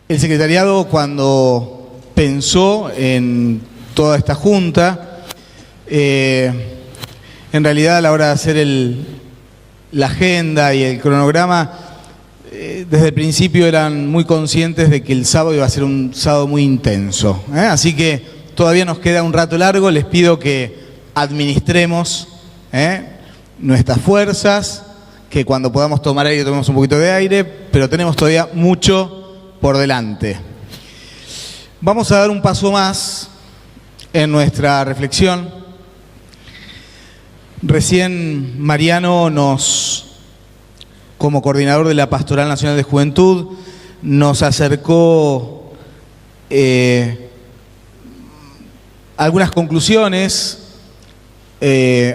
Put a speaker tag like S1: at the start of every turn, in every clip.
S1: El secretariado, cuando pensó en toda esta junta, en realidad a la hora de hacer la agenda y el cronograma, desde el principio eran muy conscientes de que el sábado iba a ser un sábado muy intenso, Así que todavía nos queda un rato largo. Les pido que administremos nuestras fuerzas, que cuando podamos tomar aire tomemos un poquito de aire, pero tenemos todavía mucho por delante. Vamos a dar un paso más en nuestra reflexión. Recién Mariano como coordinador de la Pastoral Nacional de Juventud, nos acercó algunas conclusiones,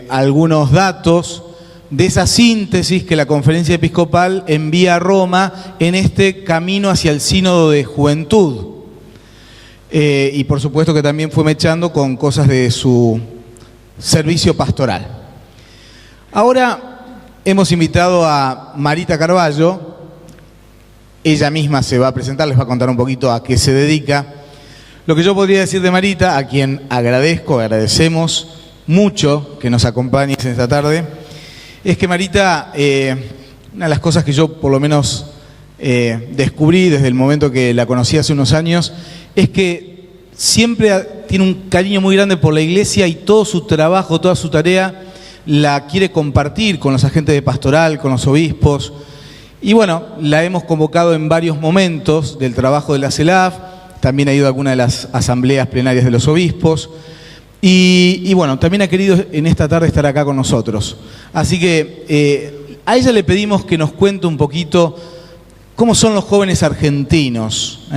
S1: algunos datos de esa síntesis que la Conferencia Episcopal envía a Roma en este camino hacia el Sínodo de Juventud. Y por supuesto que también fue mechando con cosas de su servicio pastoral. Ahora hemos invitado a Marita Carballo. Ella misma se va a presentar, les va a contar un poquito a qué se dedica. Lo que yo podría decir de Marita, a quien agradecemos mucho que nos acompañes en esta tarde, es que Marita, una de las cosas que yo por lo menos descubrí desde el momento que la conocí hace unos años, es que siempre tiene un cariño muy grande por la Iglesia y todo su trabajo, toda su tarea la quiere compartir con los agentes de pastoral, con los obispos. Y bueno, la hemos convocado en varios momentos del trabajo de la CELAF, también ha ido a alguna de las asambleas plenarias de los obispos. Y bueno, también ha querido en esta tarde estar acá con nosotros. Así que a ella le pedimos que nos cuente un poquito cómo son los jóvenes argentinos,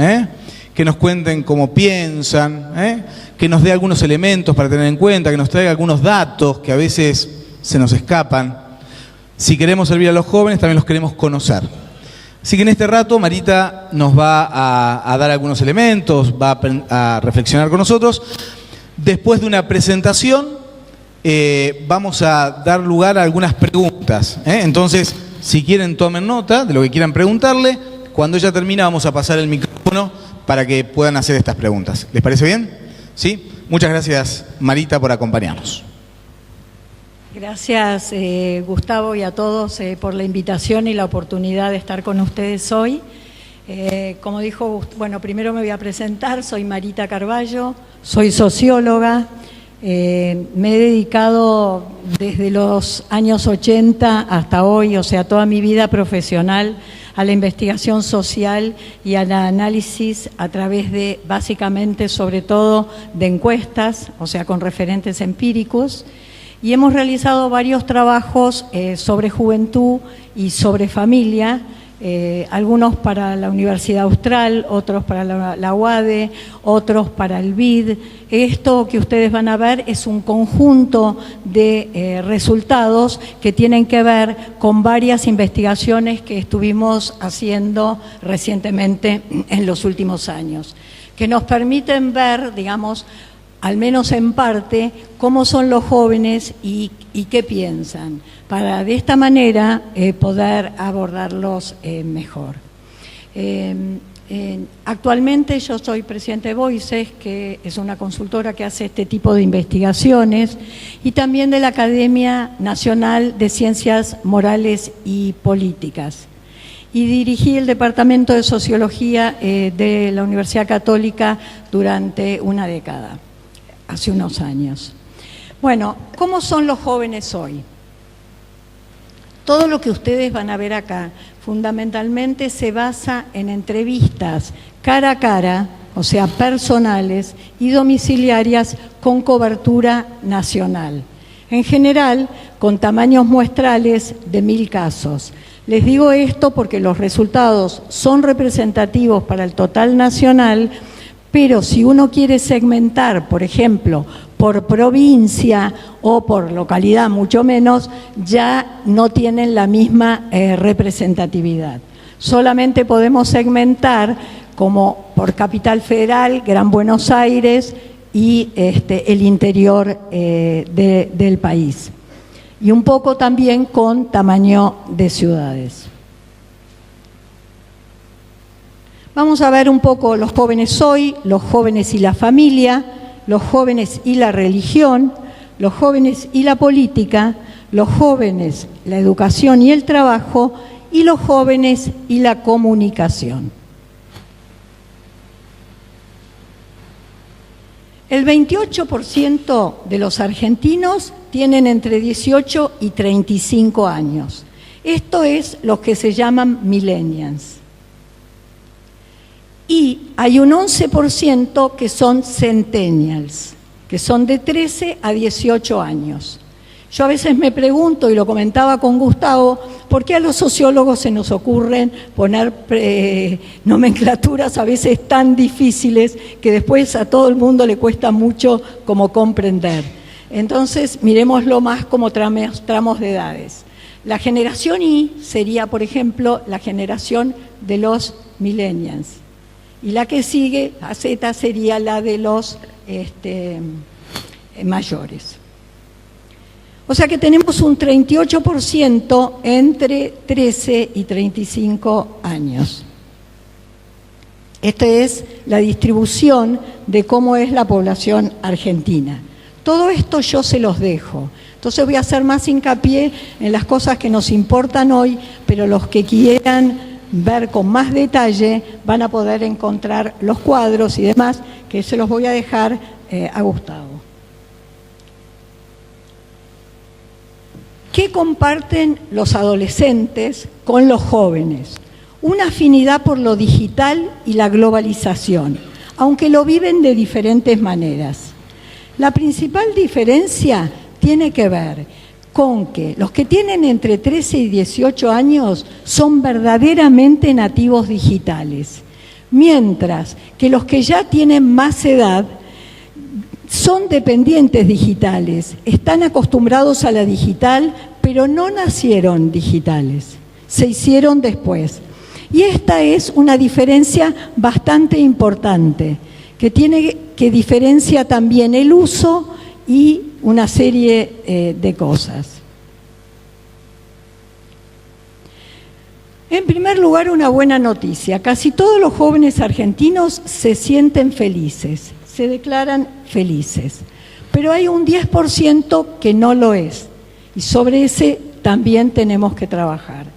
S1: que nos cuenten cómo piensan, que nos dé algunos elementos para tener en cuenta, que nos traiga algunos datos que a veces se nos escapan. Si queremos servir a los jóvenes, también los queremos conocer. Así que en este rato Marita nos va a dar algunos elementos, va a reflexionar con nosotros. Después de una presentación, vamos a dar lugar a algunas preguntas. Entonces, si quieren, tomen nota de lo que quieran preguntarle. Cuando ella termina, vamos a pasar el micrófono para que puedan hacer estas preguntas. ¿Les parece bien? ¿Sí? Muchas gracias, Marita, por acompañarnos.
S2: Gracias, Gustavo, y a todos por la invitación y la oportunidad de estar con ustedes hoy. Como dijo, bueno, primero me voy a presentar, soy Marita Carballo, soy socióloga, me he dedicado desde los años 80 hasta hoy, o sea, toda mi vida profesional, a la investigación social y al análisis a través de, básicamente, sobre todo, de encuestas, o sea, con referentes empíricos, y hemos realizado varios trabajos sobre juventud y sobre familia, algunos para la Universidad Austral, otros para la UADE, otros para el BID. Esto que ustedes van a ver es un conjunto de resultados que tienen que ver con varias investigaciones que estuvimos haciendo recientemente en los últimos años, que nos permiten ver, digamos, al menos en parte, cómo son los jóvenes y qué piensan, para de esta manera poder abordarlos mejor. Actualmente yo soy presidente de Voices, que es una consultora que hace este tipo de investigaciones, y también de la Academia Nacional de Ciencias Morales y Políticas. Y dirigí el Departamento de Sociología de la Universidad Católica durante una década, hace unos años. Bueno, ¿cómo son los jóvenes hoy? Todo lo que ustedes van a ver acá fundamentalmente se basa en entrevistas cara a cara, o sea, personales y domiciliarias con cobertura nacional. En general, con tamaños muestrales de 1000 casos. Les digo esto porque los resultados son representativos para el total nacional, pero si uno quiere segmentar, por ejemplo, por provincia o por localidad, mucho menos, ya no tienen la misma representatividad. Solamente podemos segmentar como por Capital Federal, Gran Buenos Aires y el interior del país. Y un poco también con tamaño de ciudades. Vamos a ver un poco los jóvenes hoy, los jóvenes y la familia, los jóvenes y la religión, los jóvenes y la política, los jóvenes, la educación y el trabajo, y los jóvenes y la comunicación. El 28% de los argentinos tienen entre 18 y 35 años. Esto es lo que se llaman millennials. Y hay un 11% que son centennials, que son de 13 a 18 años. Yo a veces me pregunto, y lo comentaba con Gustavo, ¿por qué a los sociólogos se nos ocurren poner nomenclaturas a veces tan difíciles que después a todo el mundo le cuesta mucho como comprender? Entonces, miremoslo más como tramos de edades. La generación Y sería, por ejemplo, la generación de los millennials. Y la que sigue, a Z, sería la de los mayores. O sea que tenemos un 38% entre 13 y 35 años. Esta es la distribución de cómo es la población argentina. Todo esto yo se los dejo. Entonces voy a hacer más hincapié en las cosas que nos importan hoy, pero los que quieran ver con más detalle van a poder encontrar los cuadros y demás, que se los voy a dejar a Gustavo. ¿Qué comparten los adolescentes con los jóvenes? Una afinidad por lo digital y la globalización, aunque lo viven de diferentes maneras. La principal diferencia tiene que ver con que los que tienen entre 13 y 18 años son verdaderamente nativos digitales, mientras que los que ya tienen más edad son dependientes digitales, están acostumbrados a la digital, pero no nacieron digitales, se hicieron después. Y esta es una diferencia bastante importante, que diferencia también el uso y una serie de cosas. En primer lugar, una buena noticia. Casi todos los jóvenes argentinos se sienten felices, se declaran felices. Pero hay un 10% que no lo es. Y sobre ese también tenemos que trabajar.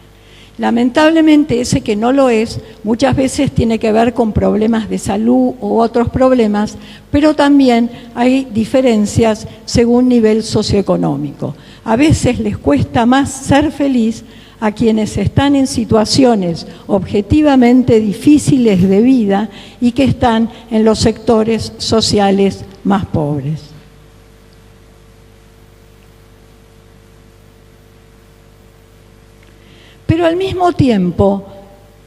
S2: Lamentablemente ese que no lo es muchas veces tiene que ver con problemas de salud u otros problemas, pero también hay diferencias según nivel socioeconómico. A veces les cuesta más ser feliz a quienes están en situaciones objetivamente difíciles de vida y que están en los sectores sociales más pobres. Pero al mismo tiempo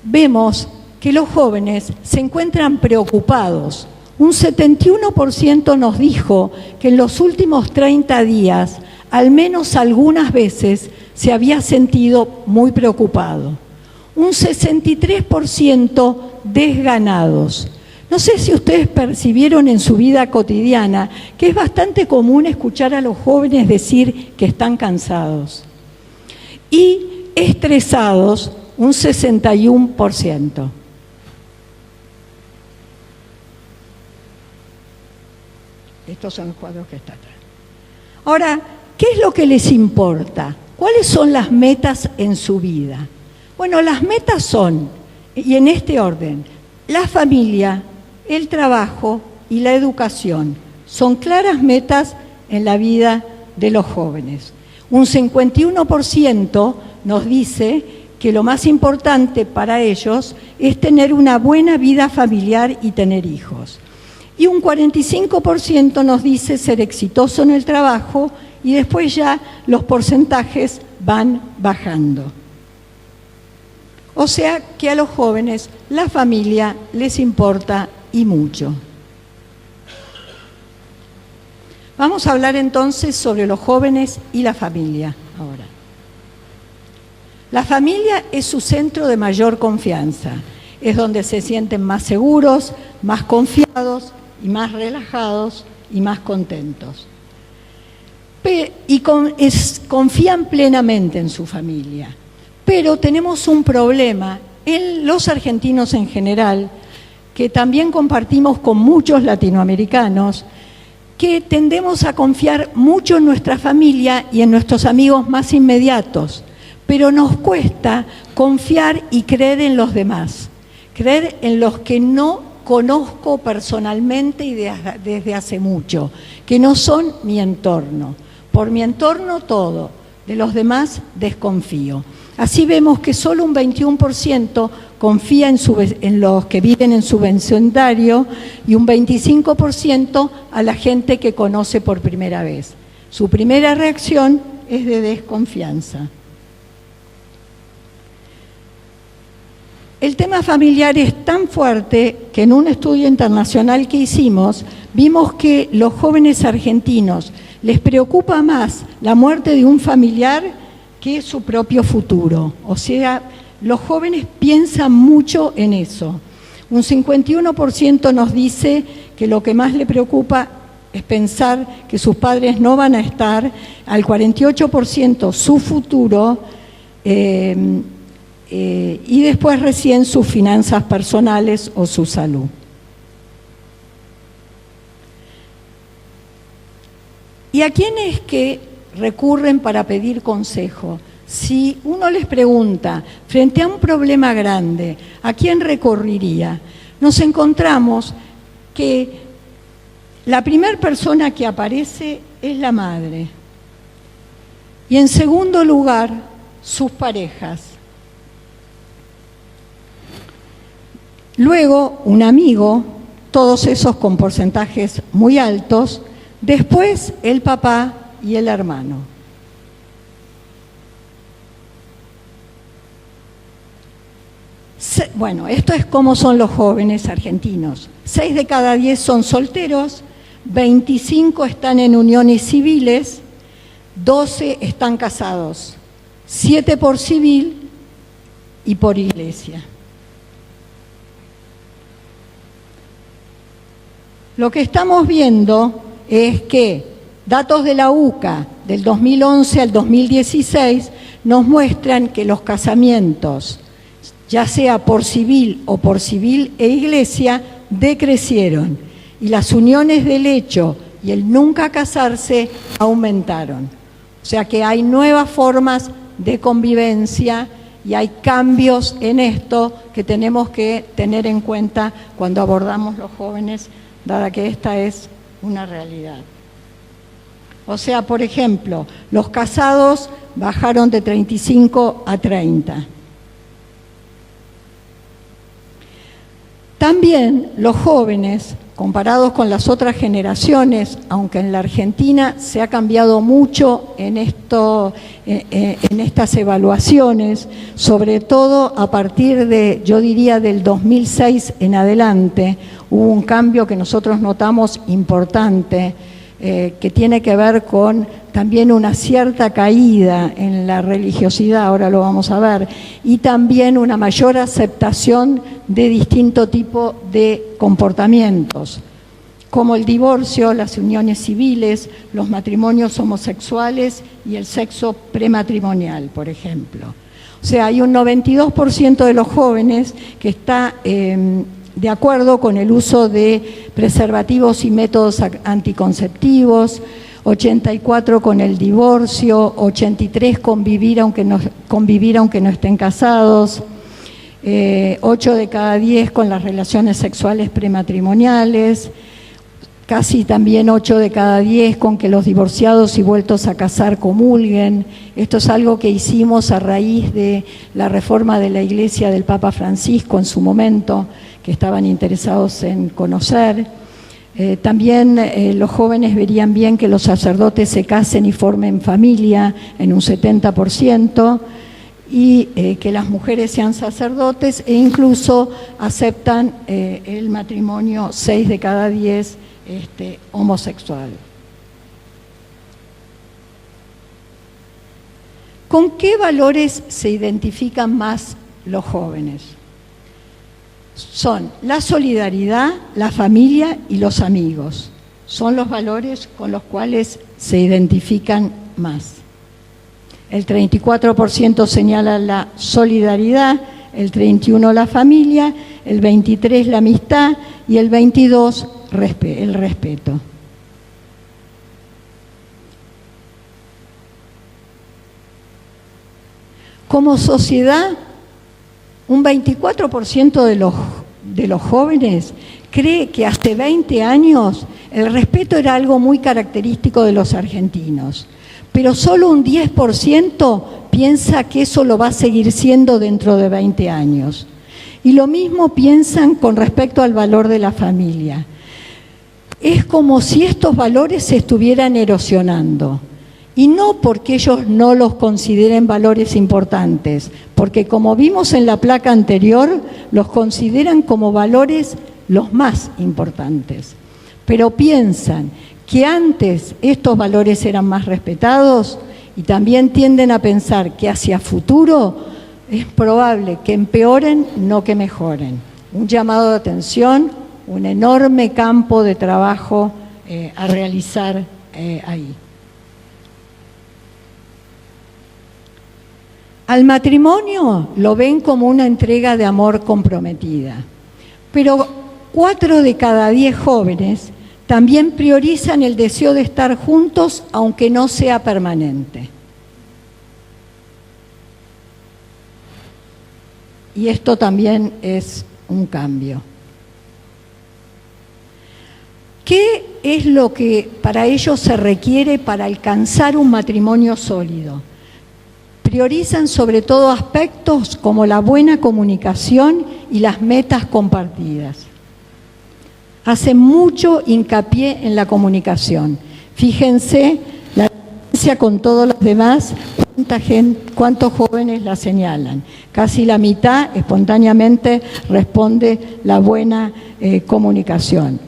S2: vemos que los jóvenes se encuentran preocupados. Un 71% nos dijo que en los últimos 30 días, al menos algunas veces, se había sentido muy preocupado. Un 63% desganados. No sé si ustedes percibieron en su vida cotidiana que es bastante común escuchar a los jóvenes decir que están cansados. Y estresados, un 61%. Estos son los cuadros que están atrás. Ahora, ¿qué es lo que les importa? ¿Cuáles son las metas en su vida? Bueno, las metas son, y en este orden, la familia, el trabajo y la educación. Son claras metas en la vida de los jóvenes. Un 51% nos dice que lo más importante para ellos es tener una buena vida familiar y tener hijos. Y un 45% nos dice ser exitoso en el trabajo y después ya los porcentajes van bajando. O sea que a los jóvenes la familia les importa y mucho. Vamos a hablar entonces sobre los jóvenes y la familia ahora. La familia es su centro de mayor confianza, es donde se sienten más seguros, más confiados y más relajados y más contentos. Confían plenamente en su familia, pero tenemos un problema en los argentinos en general, que también compartimos con muchos latinoamericanos, que tendemos a confiar mucho en nuestra familia y en nuestros amigos más inmediatos, pero nos cuesta confiar y creer en los demás, creer en los que no conozco personalmente y desde hace mucho, que no son mi entorno. Por mi entorno todo, de los demás desconfío. Así vemos que solo un 21% confía en los que viven en su vecindario y un 25% a la gente que conoce por primera vez. Su primera reacción es de desconfianza. El tema familiar es tan fuerte que en un estudio internacional que hicimos, vimos que los jóvenes argentinos les preocupa más la muerte de un familiar que su propio futuro. O sea, los jóvenes piensan mucho en eso. Un 51% nos dice que lo que más le preocupa es pensar que sus padres no van a estar, al 48% su futuro, y después recién sus finanzas personales o su salud. ¿Y a quiénes que recurren para pedir consejo? Si uno les pregunta, frente a un problema grande, ¿a quién recurriría? Nos encontramos que la primera persona que aparece es la madre. Y en segundo lugar, sus parejas. Luego, un amigo, todos esos con porcentajes muy altos. Después, el papá y el hermano. Bueno, esto es cómo son los jóvenes argentinos. 6 de cada 10 son solteros, 25 están en uniones civiles, 12 están casados, 7 por civil y por iglesia. Lo que estamos viendo es que datos de la UCA del 2011 al 2016 nos muestran que los casamientos, ya sea por civil o por civil e iglesia, decrecieron y las uniones del hecho y el nunca casarse aumentaron. O sea que hay nuevas formas de convivencia y hay cambios en esto que tenemos que tener en cuenta cuando abordamos los jóvenes, dada que esta es una realidad. O sea, por ejemplo, los casados bajaron de 35 a 30. También los jóvenes, comparados con las otras generaciones, aunque en la Argentina se ha cambiado mucho en estas evaluaciones, sobre todo a partir de, yo diría, del 2006 en adelante, hubo un cambio que nosotros notamos importante, que tiene que ver con también una cierta caída en la religiosidad, ahora lo vamos a ver, y también una mayor aceptación de distinto tipo de comportamientos, como el divorcio, las uniones civiles, los matrimonios homosexuales y el sexo prematrimonial, por ejemplo. O sea, hay un 92% de los jóvenes que está de acuerdo con el uso de preservativos y métodos anticonceptivos, 84 con el divorcio, 83 convivir aunque no estén casados, 8 de cada 10 con las relaciones sexuales prematrimoniales, casi también 8 de cada 10 con que los divorciados y vueltos a casar comulguen. Esto es algo que hicimos a raíz de la reforma de la Iglesia del Papa Francisco en su momento, que estaban interesados en conocer. También los jóvenes verían bien que los sacerdotes se casen y formen familia en un 70%, y que las mujeres sean sacerdotes, e incluso aceptan el matrimonio 6 de cada 10 homosexual. ¿Con qué valores se identifican más los jóvenes? Son la solidaridad, la familia y los amigos. Son los valores con los cuales se identifican más. El 34% señala la solidaridad, el 31 la familia, el 23 la amistad y el 22 el respeto. Como sociedad, un 24% de los jóvenes cree que hace 20 años el respeto era algo muy característico de los argentinos, pero solo un 10% piensa que eso lo va a seguir siendo dentro de 20 años. Y lo mismo piensan con respecto al valor de la familia. Es como si estos valores se estuvieran erosionando. Y no porque ellos no los consideren valores importantes, porque como vimos en la placa anterior, los consideran como valores los más importantes. Pero piensan que antes estos valores eran más respetados y también tienden a pensar que hacia futuro es probable que empeoren, no que mejoren. Un llamado de atención, un enorme campo de trabajo a realizar ahí. Al matrimonio lo ven como una entrega de amor comprometida, pero 4 de cada 10 jóvenes también priorizan el deseo de estar juntos aunque no sea permanente. Y esto también es un cambio. ¿Qué es lo que para ellos se requiere para alcanzar un matrimonio sólido? Priorizan sobre todo aspectos como la buena comunicación y las metas compartidas. Hacen mucho hincapié en la comunicación. Fíjense la diferencia con todos los demás, cuántos jóvenes la señalan. Casi la mitad espontáneamente responde la buena comunicación.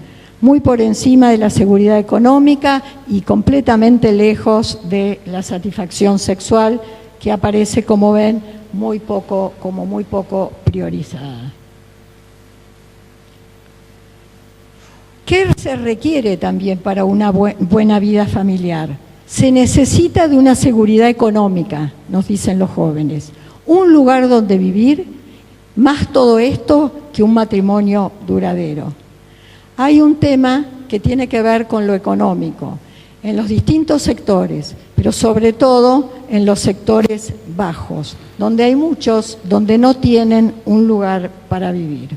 S2: Muy por encima de la seguridad económica y completamente lejos de la satisfacción sexual, que aparece, como ven, muy poco priorizada. ¿Qué se requiere también para una buena vida familiar? Se necesita de una seguridad económica, nos dicen los jóvenes, un lugar donde vivir, más todo esto que un matrimonio duradero. Hay un tema que tiene que ver con lo económico, en los distintos sectores, pero sobre todo en los sectores bajos, donde hay muchos donde no tienen un lugar para vivir.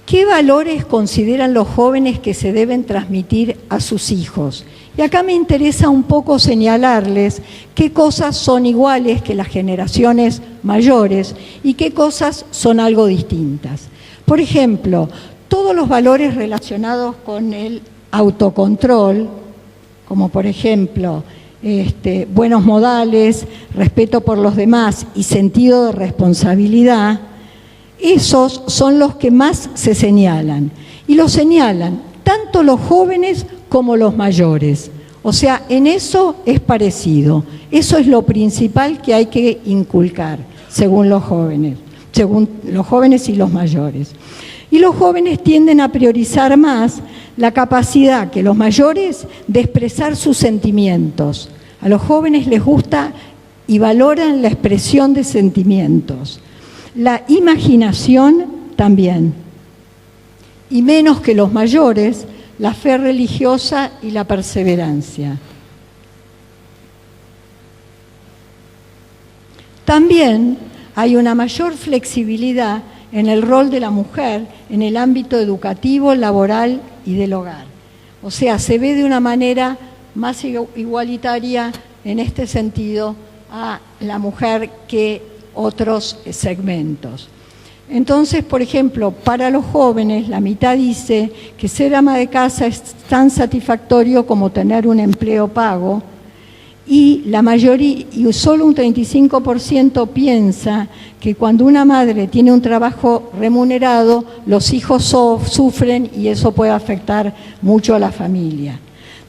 S2: ¿Qué valores consideran los jóvenes que se deben transmitir a sus hijos? Y acá me interesa un poco señalarles qué cosas son iguales que las generaciones mayores y qué cosas son algo distintas. Por ejemplo, todos los valores relacionados con el autocontrol, como por ejemplo buenos modales, respeto por los demás y sentido de responsabilidad, esos son los que más se señalan. Y los señalan tanto los jóvenes como los mayores. O sea, en eso es parecido. Eso es lo principal que hay que inculcar, según los jóvenes y los mayores. Y los jóvenes tienden a priorizar más la capacidad que los mayores de expresar sus sentimientos. A los jóvenes les gusta y valoran la expresión de sentimientos. La imaginación también. Y menos que los mayores, la fe religiosa y la perseverancia. También hay una mayor flexibilidad en el rol de la mujer en el ámbito educativo, laboral y del hogar. O sea, se ve de una manera más igualitaria en este sentido a la mujer que otros segmentos. Entonces, por ejemplo, para los jóvenes, la mitad dice que ser ama de casa es tan satisfactorio como tener un empleo pago, y la mayoría, y solo un 35% piensa que cuando una madre tiene un trabajo remunerado, los hijos sufren y eso puede afectar mucho a la familia.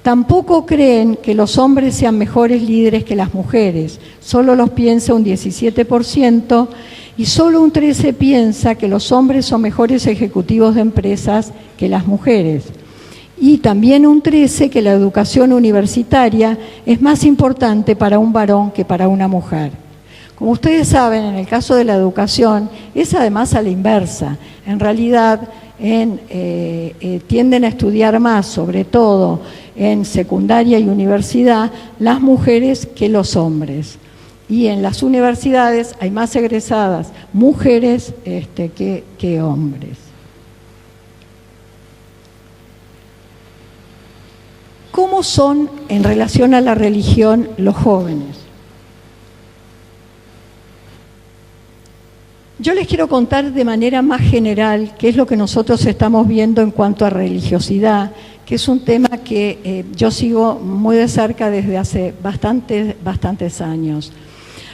S2: Tampoco creen que los hombres sean mejores líderes que las mujeres, solo los piensa un 17%, y solo un 13% piensa que los hombres son mejores ejecutivos de empresas que las mujeres. Y también un 13 que la educación universitaria es más importante para un varón que para una mujer. Como ustedes saben, en el caso de la educación es además a la inversa. En realidad tienden a estudiar más, sobre todo en secundaria y universidad, las mujeres que los hombres. Y en las universidades hay más egresadas mujeres que hombres. ¿Cómo son en relación a la religión los jóvenes? Yo les quiero contar de manera más general qué es lo que nosotros estamos viendo en cuanto a religiosidad, que es un tema que yo sigo muy de cerca desde hace bastantes años.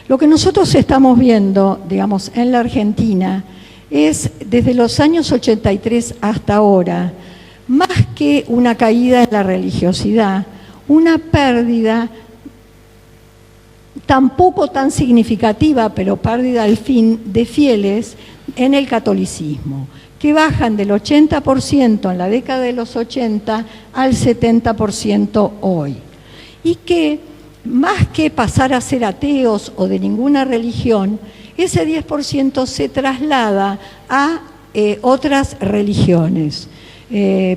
S2: Lo que nosotros estamos viendo, digamos, en la Argentina es desde los años 83 hasta ahora, más que una caída en la religiosidad, una pérdida tampoco tan significativa, pero pérdida al fin, de fieles en el catolicismo, que bajan del 80% en la década de los 80 al 70% hoy. Y que, más que pasar a ser ateos o de ninguna religión, ese 10% se traslada a otras religiones,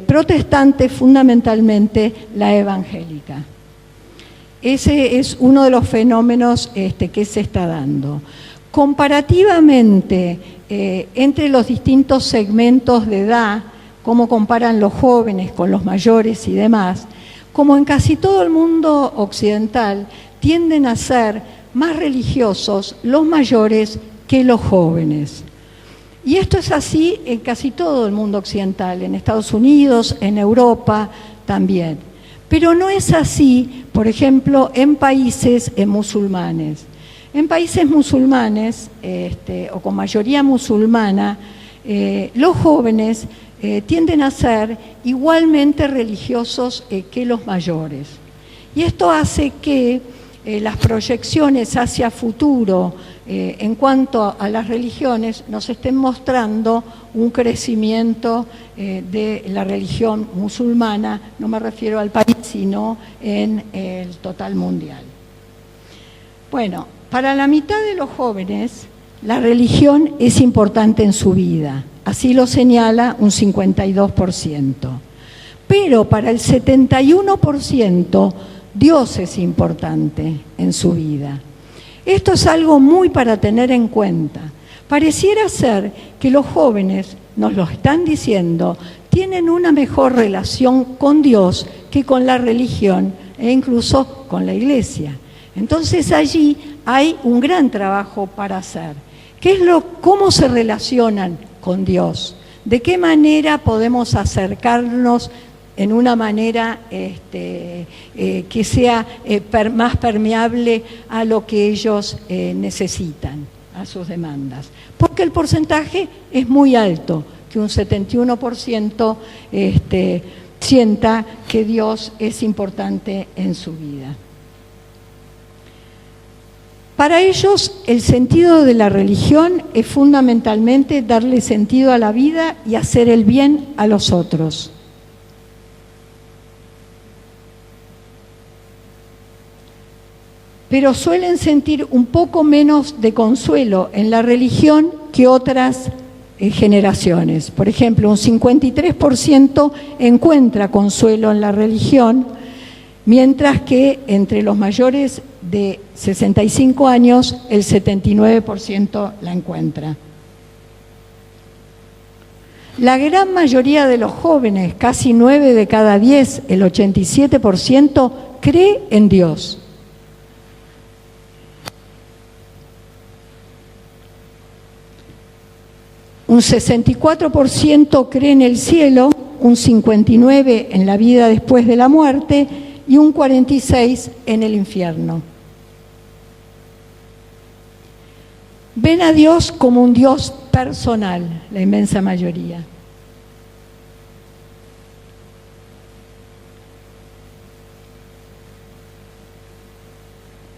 S2: protestantes, fundamentalmente la evangélica. Ese es uno de los fenómenos que se está dando. Comparativamente, entre los distintos segmentos de edad, cómo comparan los jóvenes con los mayores y demás, como en casi todo el mundo occidental, tienden a ser más religiosos los mayores que los jóvenes. Y esto es así en casi todo el mundo occidental, en Estados Unidos, en Europa también. Pero no es así, por ejemplo, en países musulmanes. En países musulmanes, o con mayoría musulmana, los jóvenes tienden a ser igualmente religiosos que los mayores. Y esto hace que las proyecciones hacia futuro en cuanto a las religiones nos estén mostrando un crecimiento de la religión musulmana, no me refiero al país, sino en el total mundial. Bueno, para la mitad de los jóvenes, la religión es importante en su vida, así lo señala un 52%. Pero para el 71%, Dios es importante en su vida. Esto es algo muy para tener en cuenta. Pareciera ser que los jóvenes, nos lo están diciendo, tienen una mejor relación con Dios que con la religión e incluso con la iglesia. Entonces allí hay un gran trabajo para hacer. ¿Cómo se relacionan con Dios? ¿De qué manera podemos acercarnos en una manera que sea más permeable a lo que ellos necesitan, a sus demandas? Porque el porcentaje es muy alto, que un 71% sienta que Dios es importante en su vida. Para ellos, el sentido de la religión es fundamentalmente darle sentido a la vida y hacer el bien a los otros. Pero suelen sentir un poco menos de consuelo en la religión que otras generaciones. Por ejemplo, un 53% encuentra consuelo en la religión, mientras que entre los mayores de 65 años el 79% la encuentra. La gran mayoría de los jóvenes, casi 9 de cada 10, el 87%, cree en Dios. Un 64% cree en el cielo, un 59% en la vida después de la muerte y un 46% en el infierno. Ven a Dios como un Dios personal, la inmensa mayoría.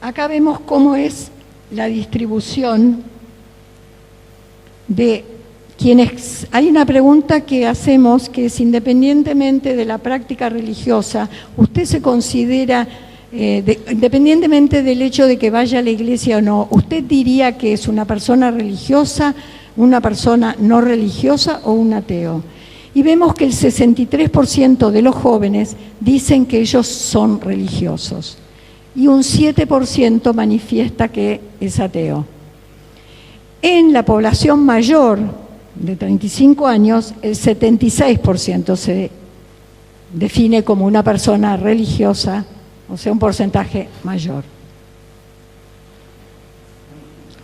S2: Acá vemos cómo es la distribución de Hay una pregunta que hacemos que es: independientemente de la práctica religiosa, ¿usted se considera, independientemente del hecho de que vaya a la iglesia o no, usted diría que es una persona religiosa, una persona no religiosa o un ateo? Y vemos que el 63% de los jóvenes dicen que ellos son religiosos y un 7% manifiesta que es ateo. En la población mayor de 35 años, el 76% se define como una persona religiosa, o sea, un porcentaje mayor.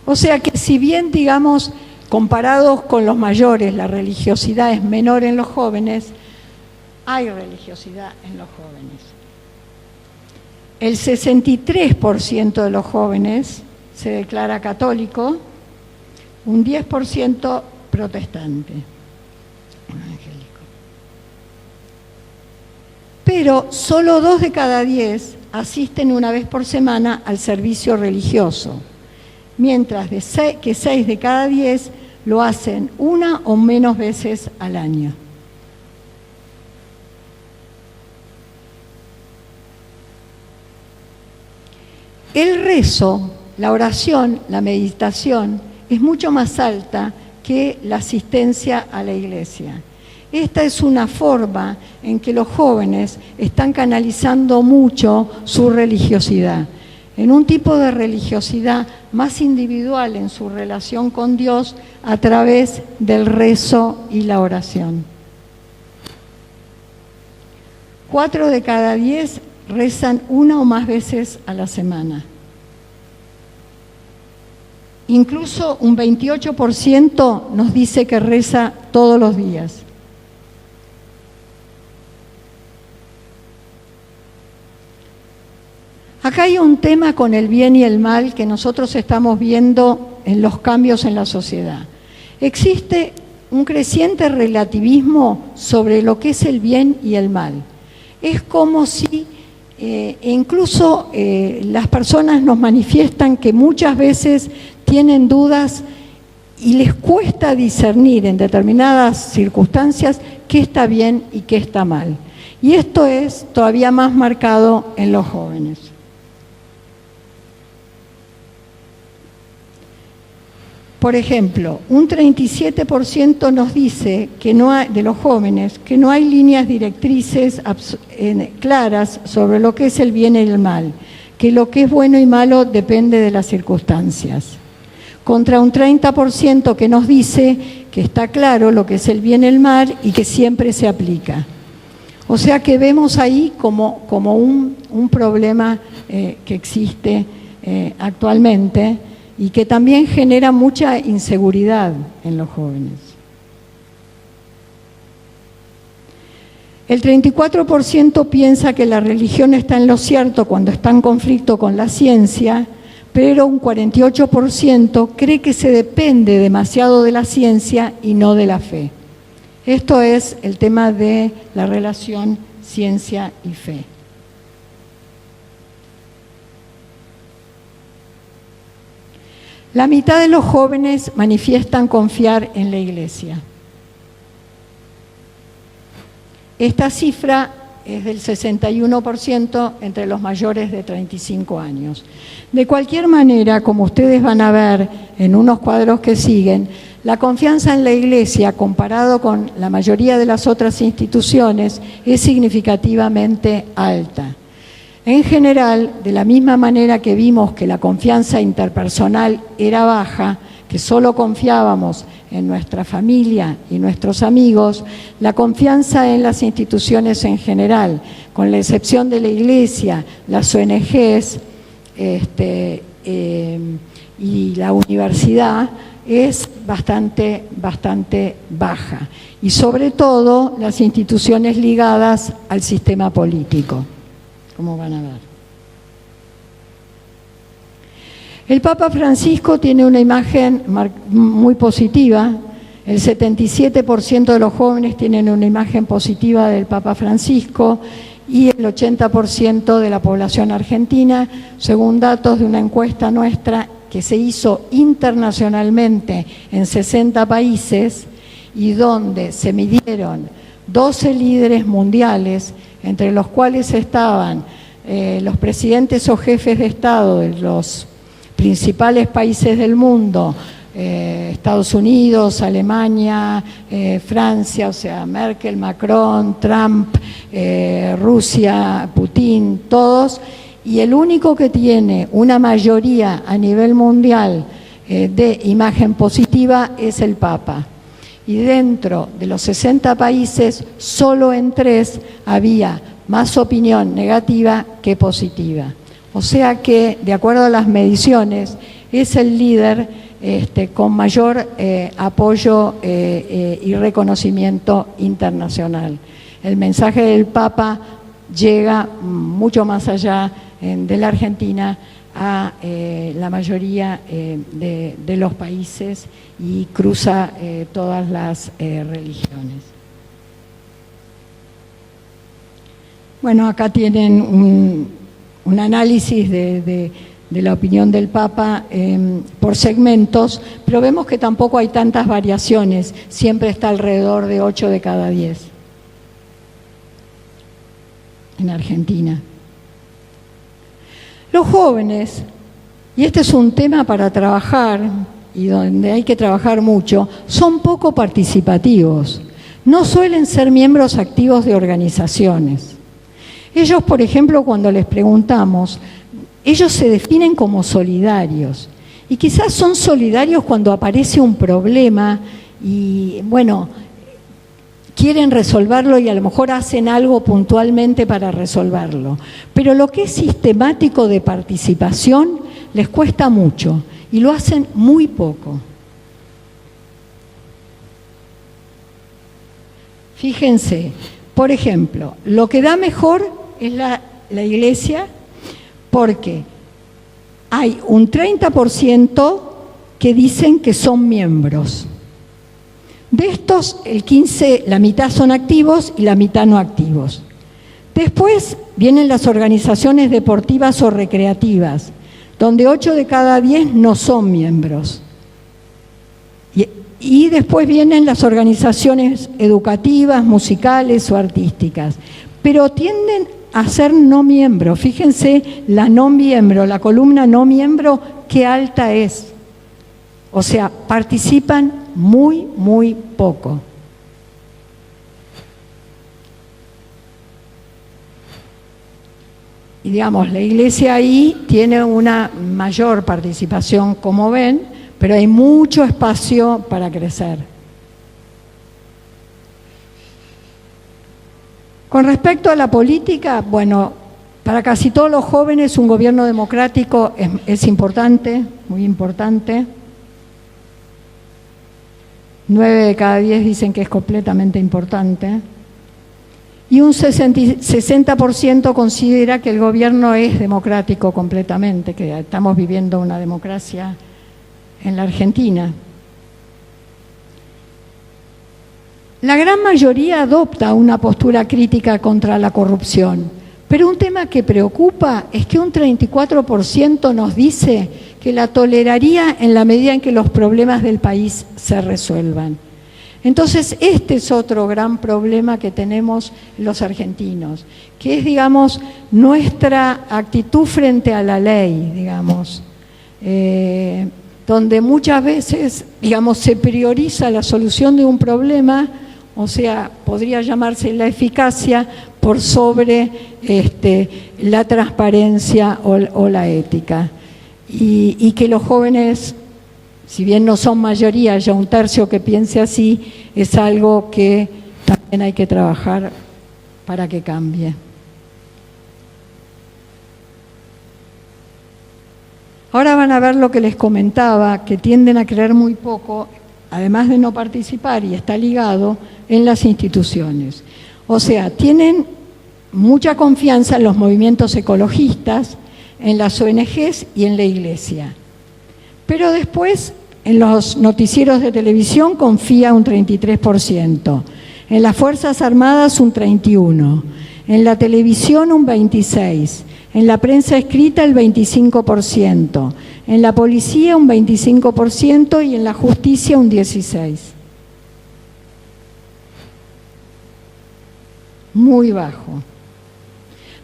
S2: O sea que si bien, digamos, comparados con los mayores, la religiosidad es menor en los jóvenes, hay religiosidad en los jóvenes. El 63% de los jóvenes se declara católico, un 10% protestante, evangélico. Pero solo 2 de cada 10 asisten una vez por semana al servicio religioso, mientras que 6 de cada 10 lo hacen una o menos veces al año. El rezo, la oración, la meditación es mucho más alta que la asistencia a la iglesia. Esta es una forma en que los jóvenes están canalizando mucho su religiosidad, en un tipo de religiosidad más individual en su relación con Dios a través del rezo y la oración. 4 de cada 10 rezan una o más veces a la semana. Incluso un 28% nos dice que reza todos los días. Acá hay un tema con el bien y el mal que nosotros estamos viendo en los cambios en la sociedad. Existe un creciente relativismo sobre lo que es el bien y el mal. Es como si incluso las personas nos manifiestan que muchas veces tienen dudas y les cuesta discernir en determinadas circunstancias qué está bien y qué está mal. Y esto es todavía más marcado en los jóvenes. Por ejemplo, un 37% nos dice que no hay, de los jóvenes, que no hay líneas directrices claras sobre lo que es el bien y el mal, que lo que es bueno y malo depende de las circunstancias. Contra un 30% que nos dice que está claro lo que es el bien y el mal y que siempre se aplica. O sea que vemos ahí como un problema que existe actualmente y que también genera mucha inseguridad en los jóvenes. El 34% piensa que la religión está en lo cierto cuando está en conflicto con la ciencia, pero un 48% cree que se depende demasiado de la ciencia y no de la fe. Esto es el tema de la relación ciencia y fe. La mitad de los jóvenes manifiestan confiar en la iglesia. Esta cifra es del 61% entre los mayores de 35 años. De cualquier manera, como ustedes van a ver en unos cuadros que siguen, la confianza en la iglesia, comparado con la mayoría de las otras instituciones, es significativamente alta. En general, de la misma manera que vimos que la confianza interpersonal era baja, que solo confiábamos en nuestra familia y nuestros amigos, la confianza en las instituciones en general, con la excepción de la iglesia, las ONGs y la universidad, es bastante baja. Y sobre todo las instituciones ligadas al sistema político, como van a ver. El Papa Francisco tiene una imagen muy positiva. El 77% de los jóvenes tienen una imagen positiva del Papa Francisco y el 80% de la población argentina, según datos de una encuesta nuestra que se hizo internacionalmente en 60 países y donde se midieron 12 líderes mundiales, entre los cuales estaban los presidentes o jefes de Estado de los principales países del mundo, Estados Unidos, Alemania, Francia, o sea, Merkel, Macron, Trump, Rusia, Putin, todos, y el único que tiene una mayoría a nivel mundial de imagen positiva es el Papa. Y dentro de los 60 países, solo en 3 había más opinión negativa que positiva. O sea que, de acuerdo a las mediciones, es el líder con mayor apoyo y reconocimiento internacional. El mensaje del Papa llega mucho más allá de la Argentina a la mayoría de los países y cruza todas las religiones. Bueno, acá tienen un análisis de la opinión del Papa por segmentos, pero vemos que tampoco hay tantas variaciones, siempre está alrededor de 8 de cada 10 en Argentina. Los jóvenes, y este es un tema para trabajar y donde hay que trabajar mucho, son poco participativos, no suelen ser miembros activos de organizaciones. Ellos, por ejemplo, cuando les preguntamos, ellos se definen como solidarios y quizás son solidarios cuando aparece un problema y, bueno, quieren resolverlo y a lo mejor hacen algo puntualmente para resolverlo. Pero lo que es sistemático de participación les cuesta mucho y lo hacen muy poco. Fíjense, por ejemplo, lo que da mejor es la iglesia, porque hay un 30% que dicen que son miembros. De estos, el 15%, la mitad son activos y la mitad no activos. Después vienen las organizaciones deportivas o recreativas, donde 8 de cada 10 no son miembros. Y después vienen las organizaciones educativas, musicales o artísticas, pero tienden a ser no miembros. Fíjense la no miembro, la columna no miembro, qué alta es. O sea, participan muy, muy poco. Y digamos, la iglesia ahí tiene una mayor participación, como ven, pero hay mucho espacio para crecer. Con respecto a la política, bueno, para casi todos los jóvenes un gobierno democrático es importante, muy importante. 9 de cada 10 dicen que es completamente importante. Y un 60% considera que el gobierno es democrático completamente, que estamos viviendo una democracia en la Argentina. La gran mayoría adopta una postura crítica contra la corrupción, pero un tema que preocupa es que un 34% nos dice que la toleraría en la medida en que los problemas del país se resuelvan. Entonces, este es otro gran problema que tenemos los argentinos, que es, digamos, nuestra actitud frente a la ley, digamos, donde muchas veces, digamos, se prioriza la solución de un problema, o sea, podría llamarse la eficacia por sobre la transparencia o la ética. Y que los jóvenes, si bien no son mayoría, ya un tercio que piense así, es algo que también hay que trabajar para que cambie. Ahora van a ver lo que les comentaba, que tienden a creer muy poco, además de no participar, y está ligado, en las instituciones. O sea, tienen mucha confianza en los movimientos ecologistas, en las ONGs y en la iglesia. Pero después, en los noticieros de televisión confía un 33%, en las Fuerzas Armadas un 31%, en la televisión un 26%, en la prensa escrita el 25%, en la policía un 25% y en la justicia un 16%. muy bajo.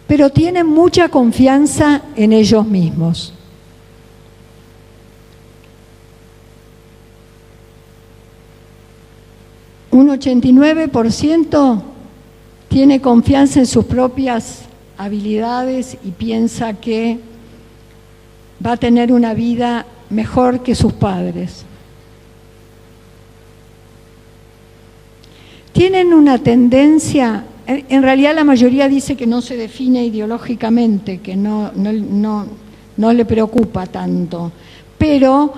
S2: Pero tienen mucha confianza en ellos mismos. Un 89% tiene confianza en sus propias habilidades y piensa que va a tener una vida mejor que sus padres. Tienen una tendencia, en realidad la mayoría dice que no se define ideológicamente, que no le preocupa tanto, pero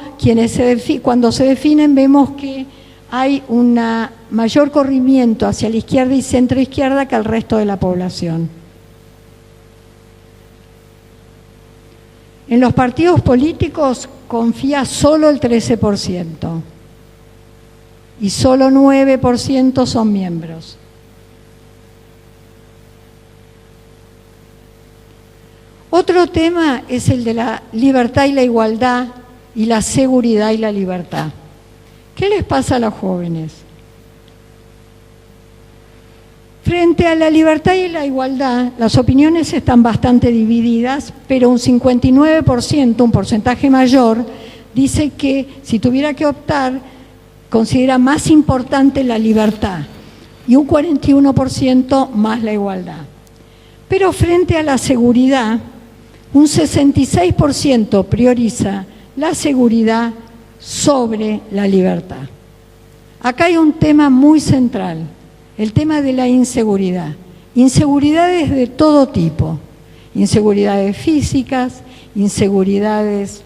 S2: cuando se definen vemos que hay un mayor corrimiento hacia la izquierda y centro-izquierda que al resto de la población. En los partidos políticos confía solo el 13% y solo 9% son miembros. Otro tema es el de la libertad y la igualdad y la seguridad y la libertad. ¿Qué les pasa a los jóvenes? Frente a la libertad y la igualdad, las opiniones están bastante divididas, pero un 59%, un porcentaje mayor, dice que si tuviera que optar, considera más importante la libertad y un 41% más la igualdad. Pero frente a la seguridad, un 66% prioriza la seguridad sobre la libertad. Acá hay un tema muy central, el tema de la inseguridad. Inseguridades de todo tipo, inseguridades físicas, inseguridades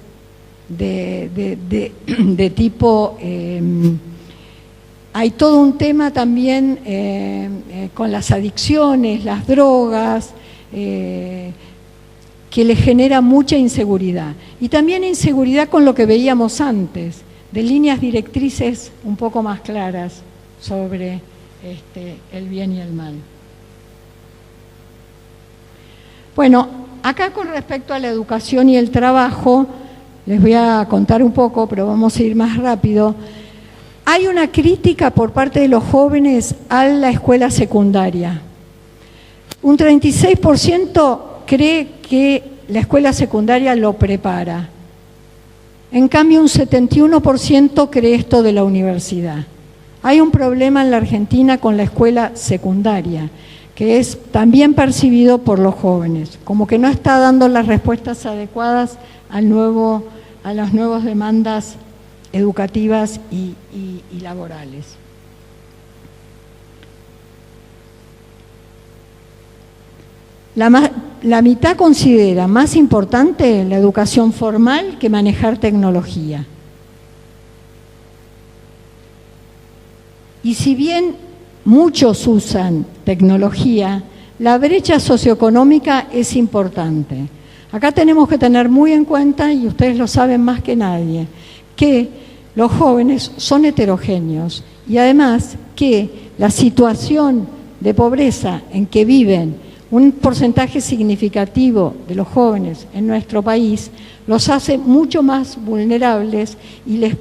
S2: de tipo... hay todo un tema también con las adicciones, las drogas, que le genera mucha inseguridad. Y también inseguridad con lo que veíamos antes, de líneas directrices un poco más claras sobre el bien y el mal. Bueno, acá con respecto a la educación y el trabajo, les voy a contar un poco, pero vamos a ir más rápido. Hay una crítica por parte de los jóvenes a la escuela secundaria. Un 36% cree que la escuela secundaria lo prepara. En cambio, un 71% cree esto de la universidad. Hay un problema en la Argentina con la escuela secundaria, que es también percibido por los jóvenes, como que no está dando las respuestas adecuadas a las nuevas demandas educativas y laborales. La mitad considera más importante la educación formal que manejar tecnología. Y si bien muchos usan tecnología, la brecha socioeconómica es importante. Acá tenemos que tener muy en cuenta, y ustedes lo saben más que nadie, que los jóvenes son heterogéneos y además que la situación de pobreza en que viven un porcentaje significativo de los jóvenes en nuestro país los hace mucho más vulnerables y les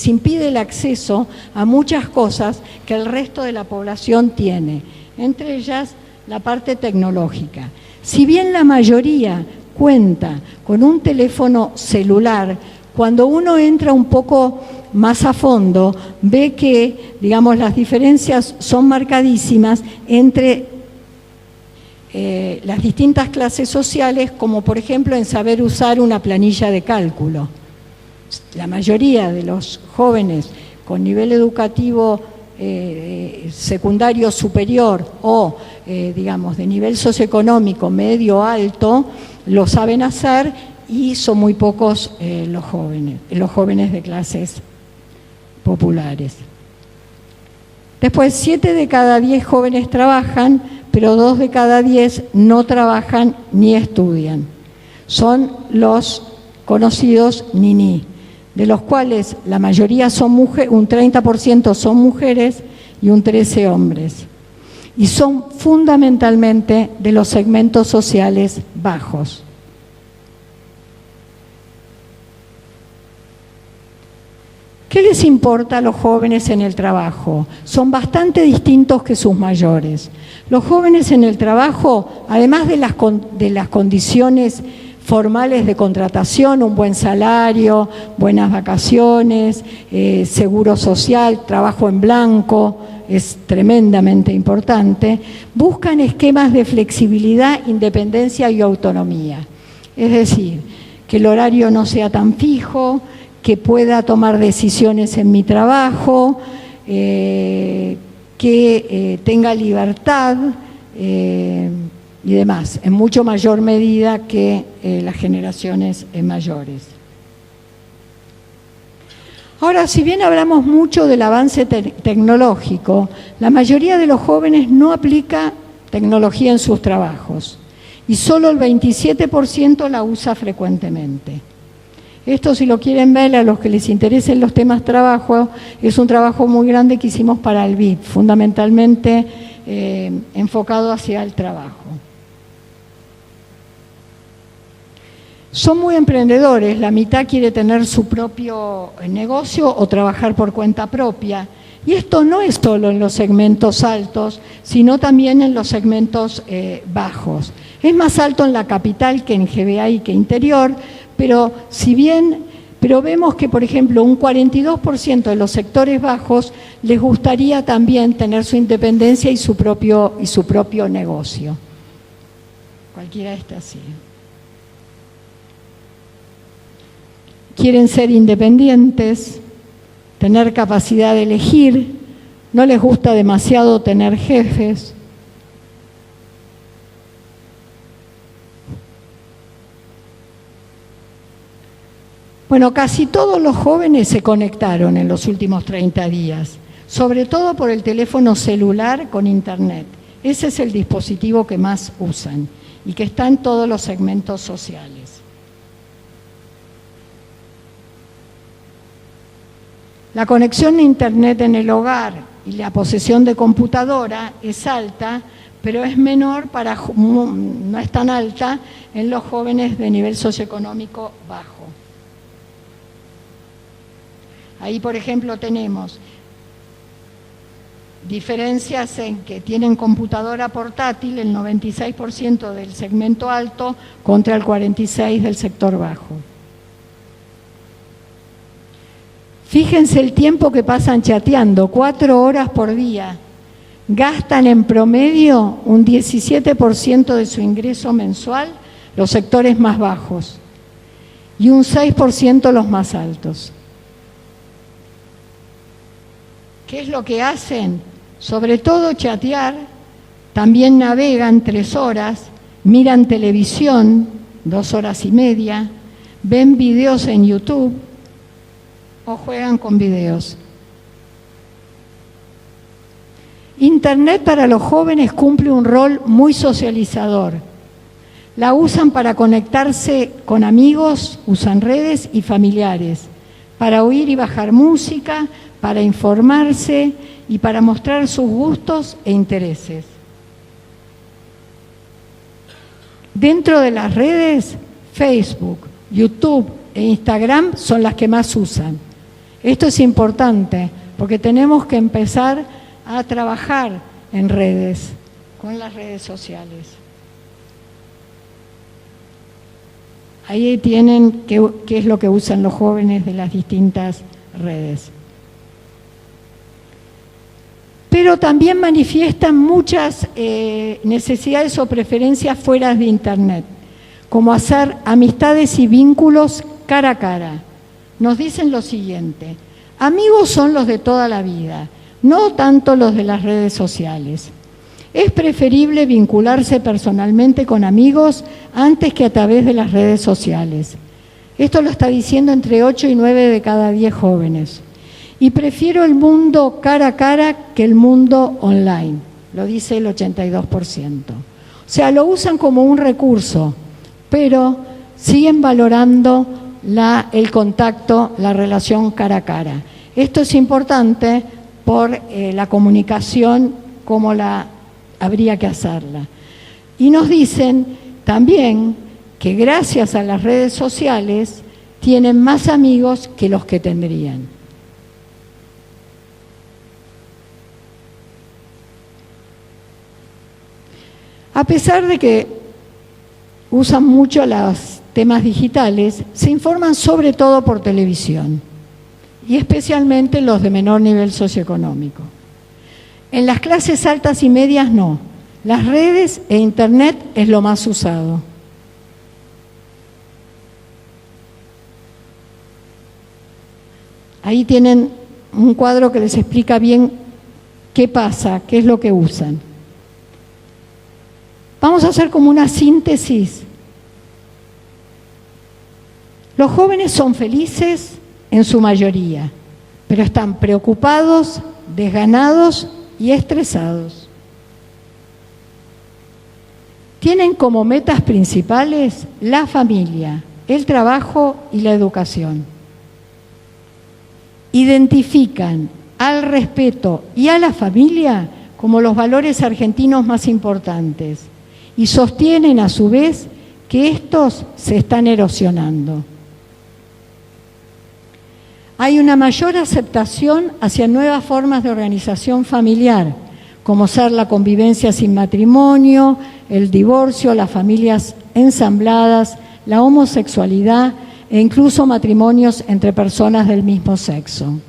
S2: impide el acceso a muchas cosas que el resto de la población tiene, entre ellas la parte tecnológica. Si bien la mayoría cuenta con un teléfono celular, cuando uno entra un poco más a fondo, ve que, digamos, las diferencias son marcadísimas entre las distintas clases sociales, como por ejemplo en saber usar una planilla de cálculo. La mayoría de los jóvenes con nivel educativo secundario superior o, digamos, de nivel socioeconómico medio alto, lo saben hacer y son muy pocos los jóvenes de clases populares. Después, 7 de cada 10 jóvenes trabajan, pero 2 de cada 10 no trabajan ni estudian. Son los conocidos niní, de los cuales la mayoría son mujeres, un 30% son mujeres y un 13% hombres. Y son fundamentalmente de los segmentos sociales bajos. ¿Qué les importa a los jóvenes en el trabajo? Son bastante distintos que sus mayores. Los jóvenes en el trabajo, además de las condiciones formales de contratación, un buen salario, buenas vacaciones, seguro social, trabajo en blanco, es tremendamente importante, buscan esquemas de flexibilidad, independencia y autonomía. Es decir, que el horario no sea tan fijo, que pueda tomar decisiones en mi trabajo, que tenga libertad y demás, en mucho mayor medida que las generaciones mayores. Ahora, si bien hablamos mucho del avance tecnológico, la mayoría de los jóvenes no aplica tecnología en sus trabajos y solo el 27% la usa frecuentemente. Esto, si lo quieren ver, a los que les interesen los temas trabajo, es un trabajo muy grande que hicimos para el BID, fundamentalmente enfocado hacia el trabajo. Son muy emprendedores, la mitad quiere tener su propio negocio o trabajar por cuenta propia. Y esto no es solo en los segmentos altos, sino también en los segmentos bajos. Es más alto en la capital que en GBA y que interior, pero vemos que, por ejemplo, un 42% de los sectores bajos les gustaría también tener su independencia y su propio negocio. Cualquiera está así. Quieren ser independientes, tener capacidad de elegir, no les gusta demasiado tener jefes. Bueno, casi todos los jóvenes se conectaron en los últimos 30 días, sobre todo por el teléfono celular con internet. Ese es el dispositivo que más usan y que está en todos los segmentos sociales. La conexión a internet en el hogar y la posesión de computadora es alta, pero es menor no es tan alta en los jóvenes de nivel socioeconómico bajo. Ahí, por ejemplo, tenemos diferencias en que tienen computadora portátil el 96% del segmento alto contra el 46% del sector bajo. Fíjense el tiempo que pasan chateando, 4 horas por día. Gastan en promedio un 17% de su ingreso mensual los sectores más bajos y un 6% los más altos. ¿Qué es lo que hacen? Sobre todo chatear, también navegan 3 horas, miran televisión 2 horas y media, ven videos en YouTube o juegan con videos. Internet para los jóvenes cumple un rol muy socializador. La usan para conectarse con amigos, usan redes y familiares, para oír y bajar música, para informarse y para mostrar sus gustos e intereses. Dentro de las redes, Facebook, YouTube e Instagram son las que más usan. Esto es importante porque tenemos que empezar a trabajar en redes, con las redes sociales. Ahí tienen qué es lo que usan los jóvenes de las distintas redes. Pero también manifiestan muchas necesidades o preferencias fuera de Internet, como hacer amistades y vínculos cara a cara. Nos dicen lo siguiente: amigos son los de toda la vida, no tanto los de las redes sociales. Es preferible vincularse personalmente con amigos antes que a través de las redes sociales. Esto lo está diciendo entre 8 y 9 de cada 10 jóvenes. Y prefiero el mundo cara a cara que el mundo online, lo dice el 82%. O sea, lo usan como un recurso, pero siguen valorando el contacto, la relación cara a cara. Esto es importante por la comunicación, como habría que hacerla. Y nos dicen también que gracias a las redes sociales tienen más amigos que los que tendrían. A pesar de que usan mucho los temas digitales, se informan sobre todo por televisión, y especialmente los de menor nivel socioeconómico. En las clases altas y medias no. Las redes e internet es lo más usado. Ahí tienen un cuadro que les explica bien qué pasa, qué es lo que usan. Vamos a hacer como una síntesis. Los jóvenes son felices en su mayoría, pero están preocupados, desganados y estresados. Tienen como metas principales la familia, el trabajo y la educación. Identifican al respeto y a la familia como los valores argentinos más importantes y sostienen a su vez que estos se están erosionando. Hay una mayor aceptación hacia nuevas formas de organización familiar, como ser la convivencia sin matrimonio, el divorcio, las familias ensambladas, la homosexualidad e incluso matrimonios entre personas del mismo sexo.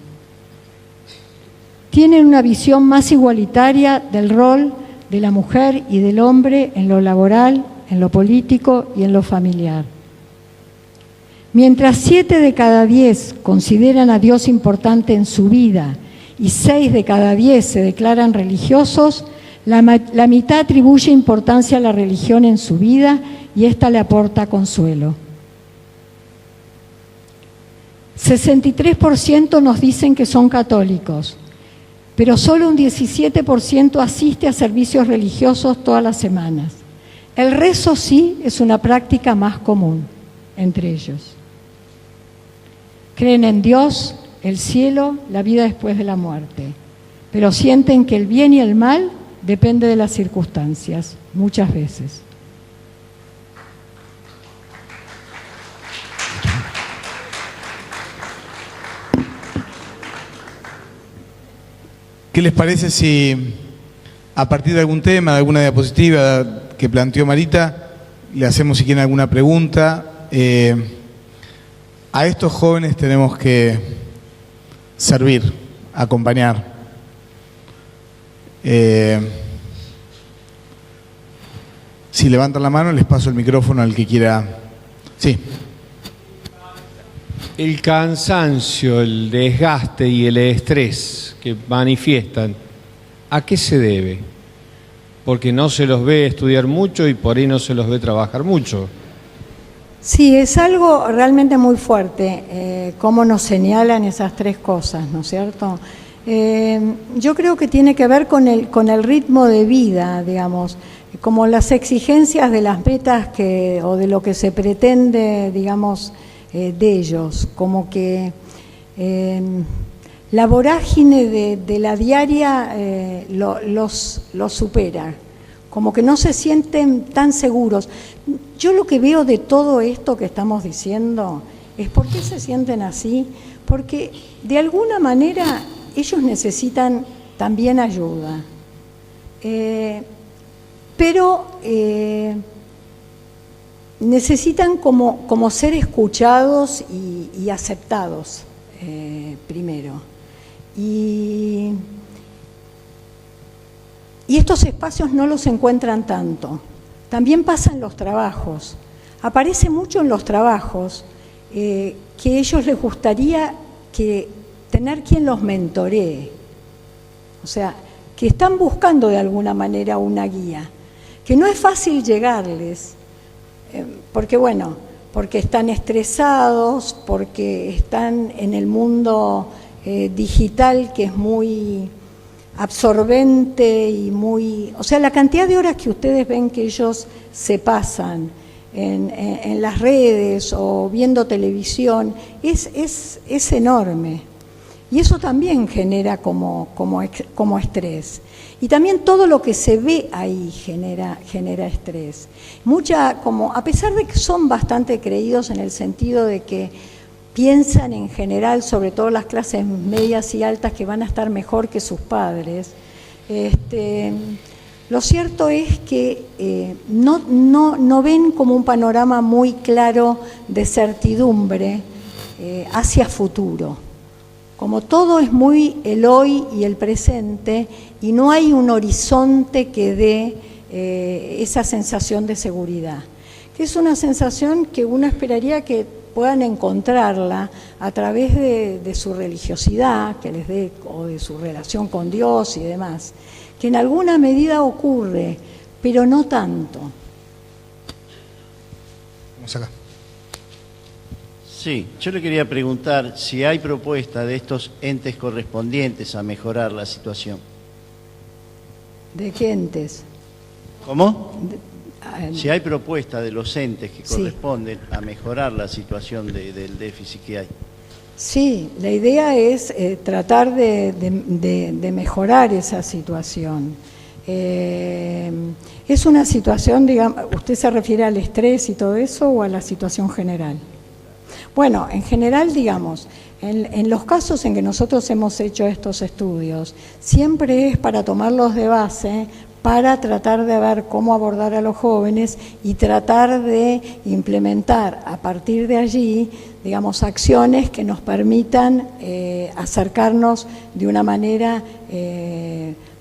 S2: Tienen una visión más igualitaria del rol de la mujer y del hombre en lo laboral, en lo político y en lo familiar. Mientras 7 de cada 10 consideran a Dios importante en su vida y 6 de cada 10 se declaran religiosos, la mitad atribuye importancia a la religión en su vida y ésta le aporta consuelo. 63% nos dicen que son católicos, pero solo un 17% asiste a servicios religiosos todas las semanas. El rezo sí es una práctica más común entre ellos. Creen en Dios, el cielo, la vida después de la muerte, pero sienten que el bien y el mal depende de las circunstancias, muchas veces.
S1: ¿Qué les parece si, a partir de algún tema, de alguna diapositiva que planteó Marita, le hacemos si quieren alguna pregunta? A estos jóvenes tenemos que servir, acompañar. Si levantan la mano, les paso el micrófono al que quiera. Sí.
S3: El cansancio, el desgaste y el estrés que manifiestan, ¿a qué se debe? Porque no se los ve estudiar mucho y por ahí no se los ve trabajar mucho.
S2: Sí, es algo realmente muy fuerte, cómo nos señalan esas tres cosas, ¿no es cierto? Yo creo que tiene que ver con el ritmo de vida, digamos, como las exigencias de las metas o de lo que se pretende, digamos, de ellos, como que la vorágine de la diaria los supera, como que no se sienten tan seguros. Yo lo que veo de todo esto que estamos diciendo es por qué se sienten así, porque de alguna manera ellos necesitan también ayuda, pero necesitan como ser escuchados y aceptados primero. Y estos espacios no los encuentran tanto. También pasa en los trabajos. Aparece mucho en los trabajos que a ellos les gustaría tener quien los mentoree. O sea, que están buscando de alguna manera una guía. Que no es fácil llegarles, porque están estresados, porque están en el mundo digital que es muy absorbente y muy... O sea, la cantidad de horas que ustedes ven que ellos se pasan en las redes o viendo televisión es enorme. Y eso también genera como estrés. Y también todo lo que se ve ahí genera estrés. A pesar de que son bastante creídos en el sentido de que piensan en general, sobre todo las clases medias y altas, que van a estar mejor que sus padres, Lo cierto es que no ven como un panorama muy claro de certidumbre hacia futuro. Como todo es muy el hoy y el presente, y no hay un horizonte que dé esa sensación de seguridad, que es una sensación que uno esperaría que puedan encontrarla a través de su religiosidad, que les dé, o de su relación con Dios y demás, que en alguna medida ocurre, pero no tanto.
S1: Vamos acá.
S4: Sí, yo le quería preguntar si hay propuesta de estos entes correspondientes a mejorar la situación.
S2: ¿De qué entes?
S4: ¿Cómo? Si hay propuesta de los entes que corresponden a mejorar la situación del déficit que hay.
S2: Sí, la idea es tratar de mejorar esa situación. ¿Es una situación, digamos, usted se refiere al estrés y todo eso o a la situación general? Bueno, en general, digamos, en los casos en que nosotros hemos hecho estos estudios, siempre es para tomarlos de base, para tratar de ver cómo abordar a los jóvenes y tratar de implementar a partir de allí, digamos, acciones que nos permitan acercarnos de una manera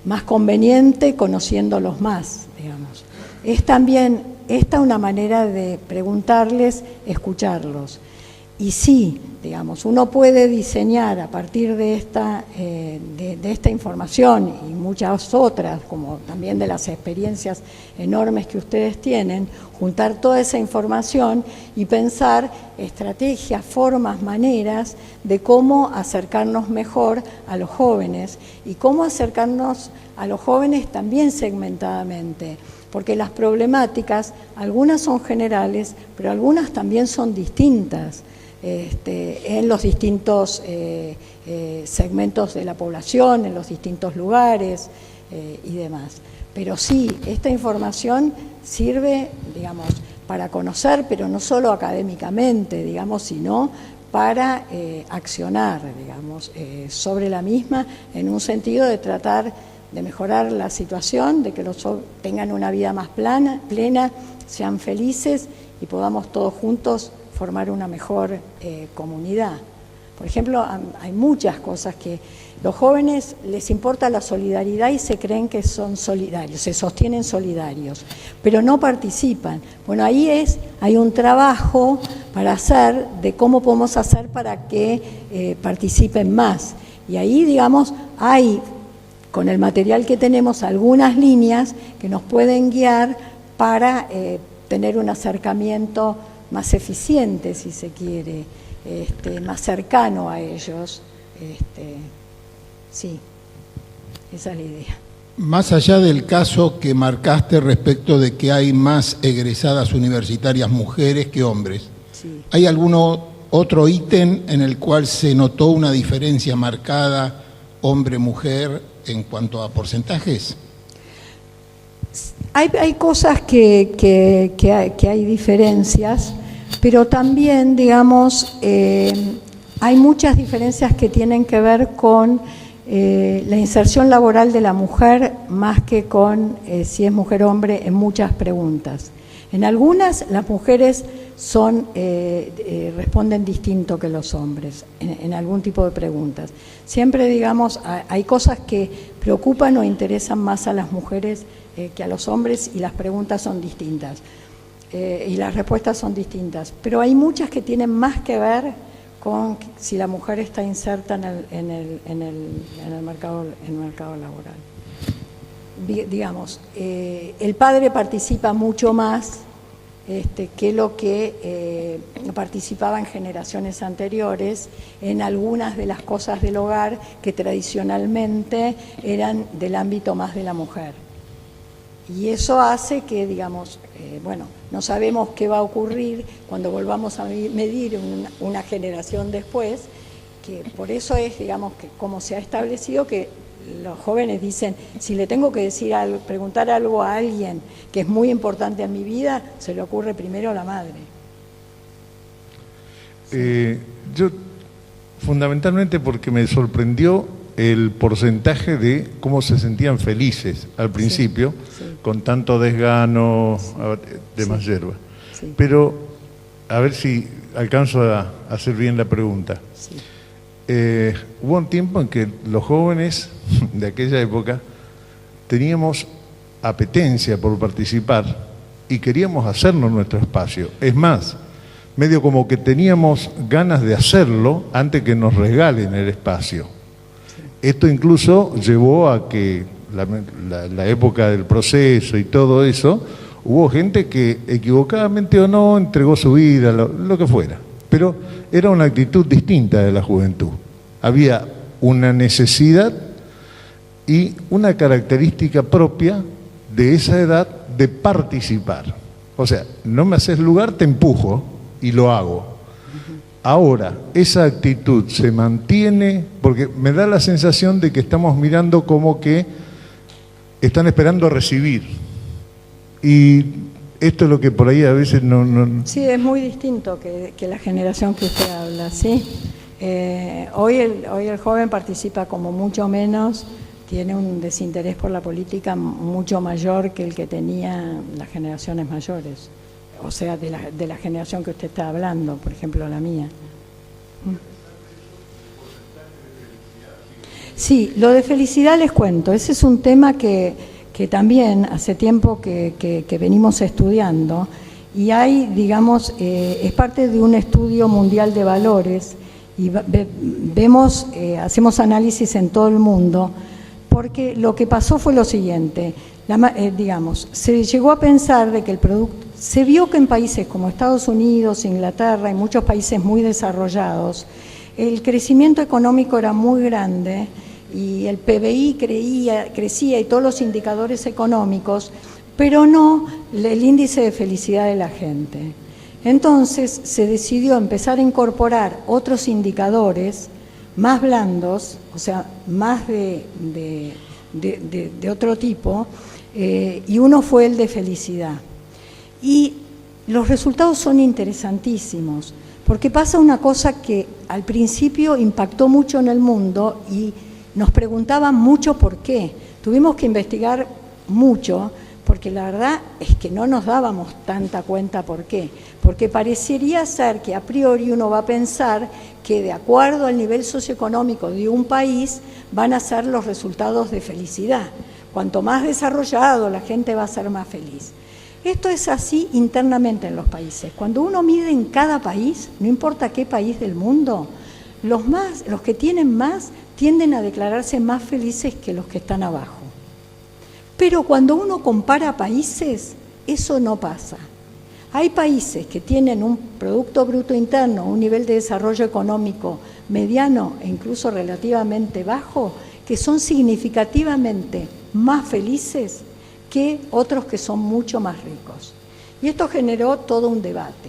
S2: más conveniente, conociéndolos más, digamos. Es también esta una manera de preguntarles, escucharlos. Y sí, digamos, uno puede diseñar a partir de esta información y muchas otras, como también de las experiencias enormes que ustedes tienen, juntar toda esa información y pensar estrategias, formas, maneras de cómo acercarnos mejor a los jóvenes y cómo acercarnos a los jóvenes también segmentadamente, porque las problemáticas, algunas son generales, pero algunas también son distintas. En los distintos segmentos de la población, en los distintos lugares y demás. Pero sí, esta información sirve, digamos, para conocer, pero no solo académicamente, digamos, sino para accionar, digamos, sobre la misma, en un sentido de tratar de mejorar la situación, de que los tengan una vida más plena, sean felices y podamos todos juntos formar una mejor comunidad. Por ejemplo, hay muchas cosas que los jóvenes les importa la solidaridad y se creen que son solidarios, se sostienen solidarios, pero no participan. Bueno, ahí hay un trabajo para hacer de cómo podemos hacer para que participen más. Y ahí, digamos, hay, con el material que tenemos, algunas líneas que nos pueden guiar para tener un acercamiento más eficiente, si se quiere, más cercano a ellos. Sí, esa es la idea.
S5: Más allá del caso que marcaste respecto de que hay más egresadas universitarias mujeres que hombres,
S2: sí.
S5: ¿Hay algún otro ítem en el cual se notó una diferencia marcada hombre-mujer en cuanto a porcentajes?
S2: Hay cosas que hay diferencias, pero también, digamos, hay muchas diferencias que tienen que ver con la inserción laboral de la mujer más que con si es mujer o hombre en muchas preguntas. En algunas las mujeres responden distinto que los hombres en algún tipo de preguntas. Siempre, digamos, hay cosas que preocupan o interesan más a las mujeres que a los hombres y las preguntas son distintas y las respuestas son distintas. Pero hay muchas que tienen más que ver con si la mujer está inserta en el mercado laboral. Digamos, el padre participa mucho más que lo que participaba en generaciones anteriores en algunas de las cosas del hogar que tradicionalmente eran del ámbito más de la mujer. Y eso hace que, digamos, no sabemos qué va a ocurrir cuando volvamos a medir una generación después, que por eso es, digamos, que como se ha establecido que los jóvenes dicen, si le tengo que decir algo, preguntar algo a alguien que es muy importante en mi vida, se le ocurre primero a la madre.
S6: Yo, fundamentalmente porque me sorprendió el porcentaje de cómo se sentían felices al principio,
S2: sí.
S6: con tanto desgano, demás hierba.
S2: Sí.
S6: Pero, a ver si alcanzo a hacer bien la pregunta.
S2: Sí.
S6: Hubo un tiempo en que los jóvenes de aquella época teníamos apetencia por participar y queríamos hacernos nuestro espacio. Es más, medio como que teníamos ganas de hacerlo antes que nos regalen el espacio. Esto incluso llevó a que la época del proceso y todo eso, hubo gente que equivocadamente o no entregó su vida, lo que fuera. Pero era una actitud distinta de la juventud. Había una necesidad y una característica propia de esa edad de participar. O sea, no me haces lugar, te empujo y lo hago. Ahora, esa actitud se mantiene, porque me da la sensación de que estamos mirando como que están esperando recibir. Y esto es lo que por ahí a veces no...
S2: Sí, es muy distinto que la generación que usted habla, ¿sí? Hoy el joven participa como mucho menos, tiene un desinterés por la política mucho mayor que el que tenían las generaciones mayores, o sea, de la generación que usted está hablando, por ejemplo, la mía. Sí, lo de felicidad les cuento, ese es un tema que también hace tiempo que venimos estudiando y hay, digamos, es parte de un estudio mundial de valores y vemos, hacemos análisis en todo el mundo, porque lo que pasó fue lo siguiente, digamos, se llegó a pensar de que el producto, se vio que en países como Estados Unidos, Inglaterra y muchos países muy desarrollados, el crecimiento económico era muy grande y el PBI crecía y todos los indicadores económicos, pero no el índice de felicidad de la gente. Entonces se decidió empezar a incorporar otros indicadores más blandos, o sea, más de otro tipo, y uno fue el de felicidad. Y los resultados son interesantísimos, porque pasa una cosa que al principio impactó mucho en el mundo y nos preguntaban mucho por qué. Tuvimos que investigar mucho, porque la verdad es que no nos dábamos tanta cuenta por qué. Porque parecería ser que a priori uno va a pensar que de acuerdo al nivel socioeconómico de un país van a ser los resultados de felicidad. Cuanto más desarrollado la gente va a ser más feliz. Esto es así internamente en los países. Cuando uno mide en cada país, no importa qué país del mundo, los que tienen más tienden a declararse más felices que los que están abajo. Pero cuando uno compara países, eso no pasa. Hay países que tienen un Producto Bruto Interno, un nivel de desarrollo económico mediano e incluso relativamente bajo, que son significativamente más felices que otros que son mucho más ricos. Y esto generó todo un debate,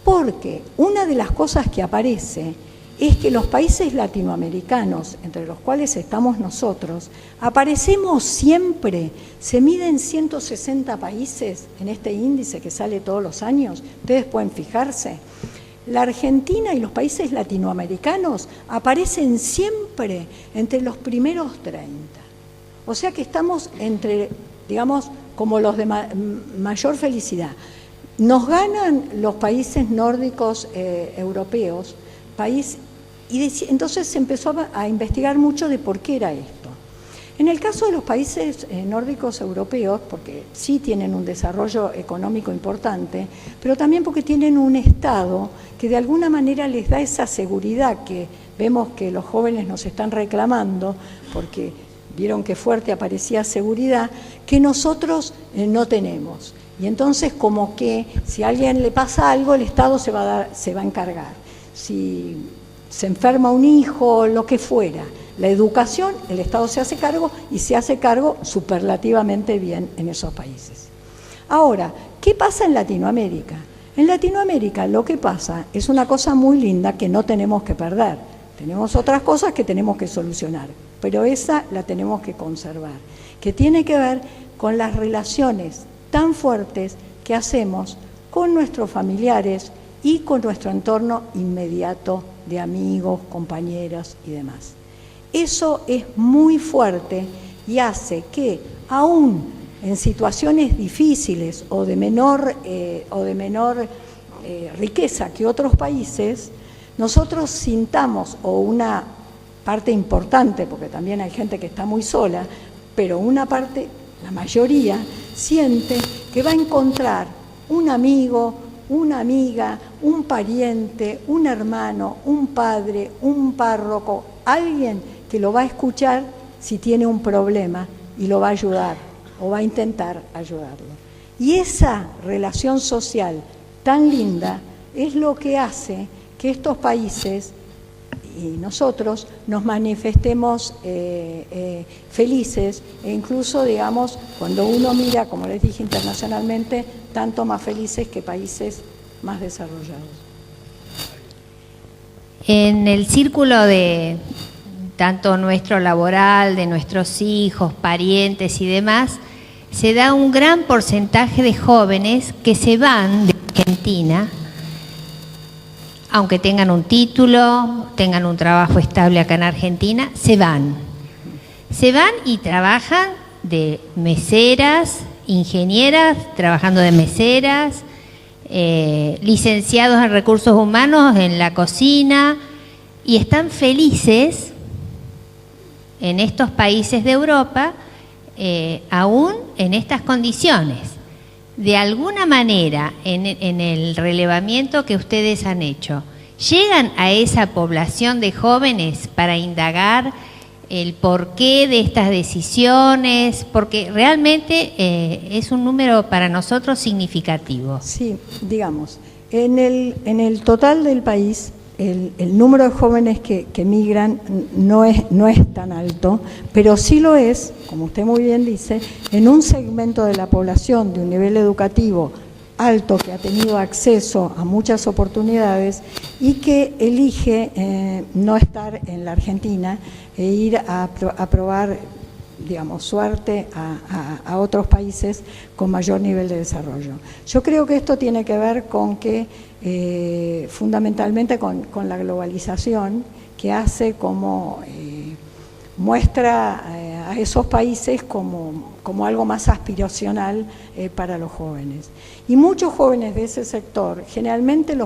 S2: porque una de las cosas que aparece es que los países latinoamericanos, entre los cuales estamos nosotros, aparecemos siempre, se miden 160 países en este índice que sale todos los años, ustedes pueden fijarse. La Argentina y los países latinoamericanos aparecen siempre entre los primeros 30. O sea que estamos entre, digamos, como los de mayor felicidad. Nos ganan los países nórdicos europeos, entonces se empezó a investigar mucho de por qué era esto. En el caso de los países nórdicos europeos, porque sí tienen un desarrollo económico importante, pero también porque tienen un Estado que de alguna manera les da esa seguridad que vemos que los jóvenes nos están reclamando, porque vieron que fuerte aparecía seguridad, que nosotros no tenemos. Y entonces como que si a alguien le pasa algo, el Estado se va a encargar. Si se enferma un hijo, lo que fuera, la educación, el Estado se hace cargo y se hace cargo superlativamente bien en esos países. Ahora, ¿qué pasa en Latinoamérica? En Latinoamérica lo que pasa es una cosa muy linda que no tenemos que perder. Tenemos otras cosas que tenemos que solucionar, pero esa la tenemos que conservar, que tiene que ver con las relaciones tan fuertes que hacemos con nuestros familiares y con nuestro entorno inmediato de amigos, compañeros y demás. Eso es muy fuerte y hace que, aún en situaciones difíciles o de menor riqueza que otros países, nosotros sintamos, o una parte importante, porque también hay gente que está muy sola, pero una parte, la mayoría, siente que va a encontrar un amigo, una amiga, un pariente, un hermano, un padre, un párroco, alguien que lo va a escuchar si tiene un problema y lo va a ayudar o va a intentar ayudarlo. Y esa relación social tan linda es lo que hace que estos países y nosotros nos manifestemos felices, e incluso, digamos, cuando uno mira, como les dije, internacionalmente, tanto más felices que países más desarrollados.
S7: En el círculo de tanto nuestro laboral, de nuestros hijos, parientes y demás, se da un gran porcentaje de jóvenes que se van de Argentina, aunque tengan un título, tengan un trabajo estable acá en Argentina, se van. Se van y trabajan de meseras, ingenieras, trabajando de meseras, licenciados en recursos humanos en la cocina, y están felices en estos países de Europa, aún en estas condiciones. De alguna manera, en el relevamiento que ustedes han hecho, ¿llegan a esa población de jóvenes para indagar el porqué de estas decisiones? Porque realmente es un número para nosotros significativo.
S2: Sí, digamos, en el total del país, el número de jóvenes que migran no es tan alto, pero sí lo es, como usted muy bien dice, en un segmento de la población de un nivel educativo alto que ha tenido acceso a muchas oportunidades y que elige no estar en la Argentina e ir a probar, digamos, suerte a otros países con mayor nivel de desarrollo. Yo creo que esto tiene que ver con que fundamentalmente con la globalización, que hace como muestra a esos países como algo más aspiracional para los jóvenes. Y muchos jóvenes de ese sector, generalmente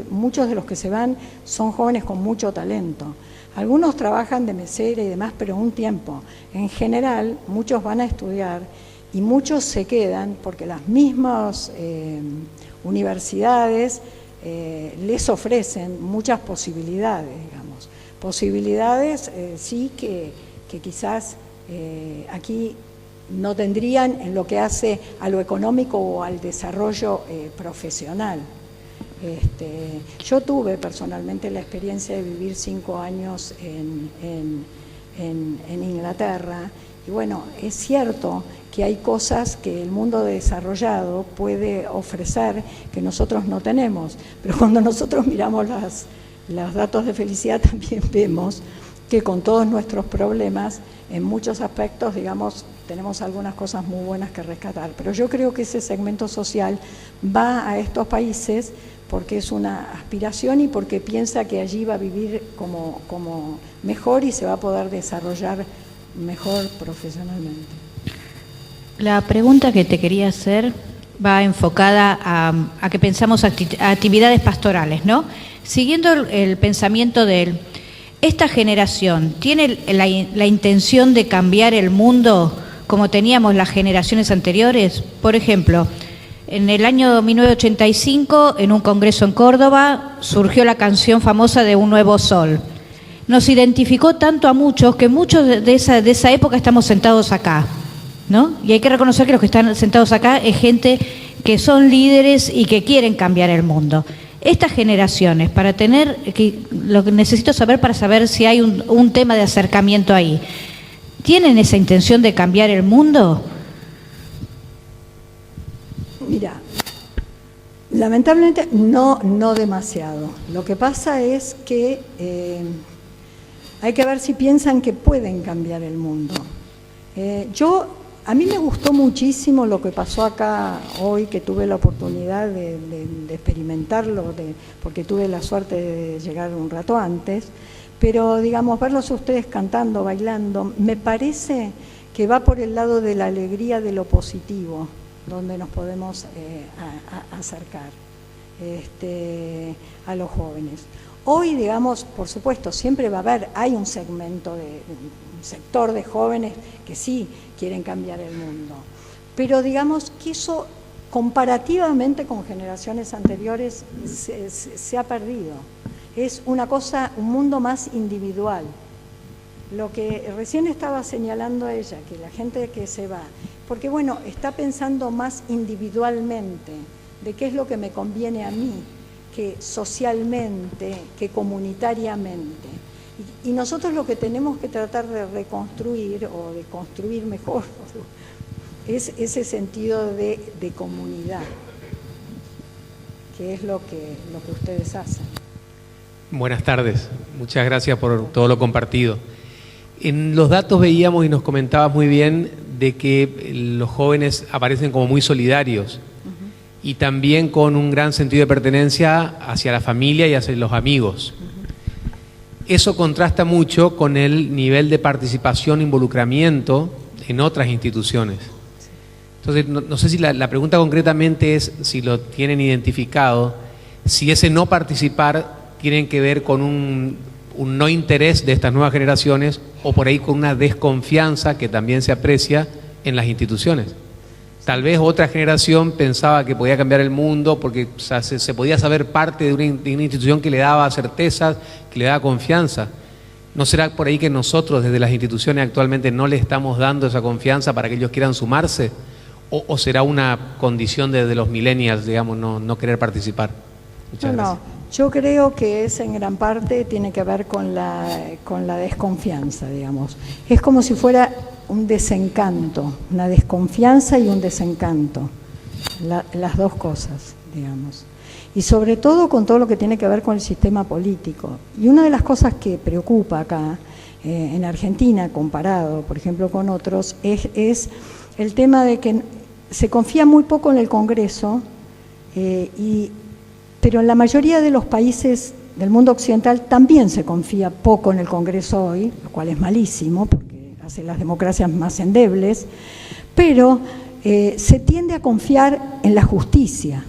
S2: muchos de los que se van son jóvenes con mucho talento. Algunos trabajan de mesera y demás, pero un tiempo. En general, muchos van a estudiar y muchos se quedan porque las mismas universidades les ofrecen muchas posibilidades, digamos. Posibilidades sí que quizás aquí no tendrían en lo que hace a lo económico o al desarrollo profesional. Yo tuve personalmente la experiencia de vivir 5 años en Inglaterra y bueno, es cierto que hay cosas que el mundo desarrollado puede ofrecer que nosotros no tenemos, pero cuando nosotros miramos los datos de felicidad también vemos que con todos nuestros problemas, en muchos aspectos, digamos, tenemos algunas cosas muy buenas que rescatar, pero yo creo que ese segmento social va a estos países porque es una aspiración y porque piensa que allí va a vivir como mejor y se va a poder desarrollar mejor profesionalmente.
S8: La pregunta que te quería hacer va enfocada a que pensamos actividades pastorales, ¿no? Siguiendo el pensamiento de esta generación, ¿tiene la intención de cambiar el mundo como teníamos las generaciones anteriores? Por ejemplo, en el año 1985, en un congreso en Córdoba, surgió la canción famosa de Un Nuevo Sol. Nos identificó tanto a muchos que muchos de esa época estamos sentados acá, ¿no? Y hay que reconocer que los que están sentados acá es gente que son líderes y que quieren cambiar el mundo. Estas generaciones, lo que necesito saber para saber si hay un tema de acercamiento ahí, ¿tienen esa intención de cambiar el mundo?
S2: Mira, lamentablemente no demasiado. Lo que pasa es que hay que ver si piensan que pueden cambiar el mundo. A mí me gustó muchísimo lo que pasó acá hoy, que tuve la oportunidad de experimentarlo, porque tuve la suerte de llegar un rato antes, pero digamos, verlos a ustedes cantando, bailando, me parece que va por el lado de la alegría de lo positivo, donde nos podemos acercar a los jóvenes. Hoy, digamos, por supuesto, siempre va a haber, hay un segmento, un sector de jóvenes que sí quieren cambiar el mundo, pero digamos que eso comparativamente con generaciones anteriores se ha perdido. Es una cosa, un mundo más individual. Lo que recién estaba señalando ella, que la gente que se va, porque bueno, está pensando más individualmente de qué es lo que me conviene a mí, que socialmente, que comunitariamente. Y nosotros lo que tenemos que tratar de reconstruir, o de construir mejor, es ese sentido de comunidad, que es lo que ustedes hacen.
S9: Buenas tardes, muchas gracias por todo lo compartido. En los datos veíamos y nos comentabas muy bien de que los jóvenes aparecen como muy solidarios y también con un gran sentido de pertenencia hacia la familia y hacia los amigos. Eso contrasta mucho con el nivel de participación e involucramiento en otras instituciones. Entonces, no sé si la pregunta concretamente es si lo tienen identificado, si ese no participar tiene que ver con un no interés de estas nuevas generaciones o por ahí con una desconfianza que también se aprecia en las instituciones. Tal vez otra generación pensaba que podía cambiar el mundo porque se podía saber parte de una institución que le daba certezas, que le daba confianza. ¿No será por ahí que nosotros desde las instituciones actualmente no le estamos dando esa confianza para que ellos quieran sumarse? ¿O será una condición desde los millennials, digamos, no querer participar? Muchas gracias.
S2: Yo creo que es en gran parte tiene que ver con la desconfianza, digamos. Es como si fuera un desencanto, una desconfianza y un desencanto, las dos cosas, digamos. Y sobre todo con todo lo que tiene que ver con el sistema político. Y una de las cosas que preocupa acá, en Argentina, comparado, por ejemplo, con otros, es el tema de que se confía muy poco en el Congreso, pero en la mayoría de los países del mundo occidental también se confía poco en el Congreso hoy, lo cual es malísimo, porque hace las democracias más endebles, pero se tiende a confiar en la justicia.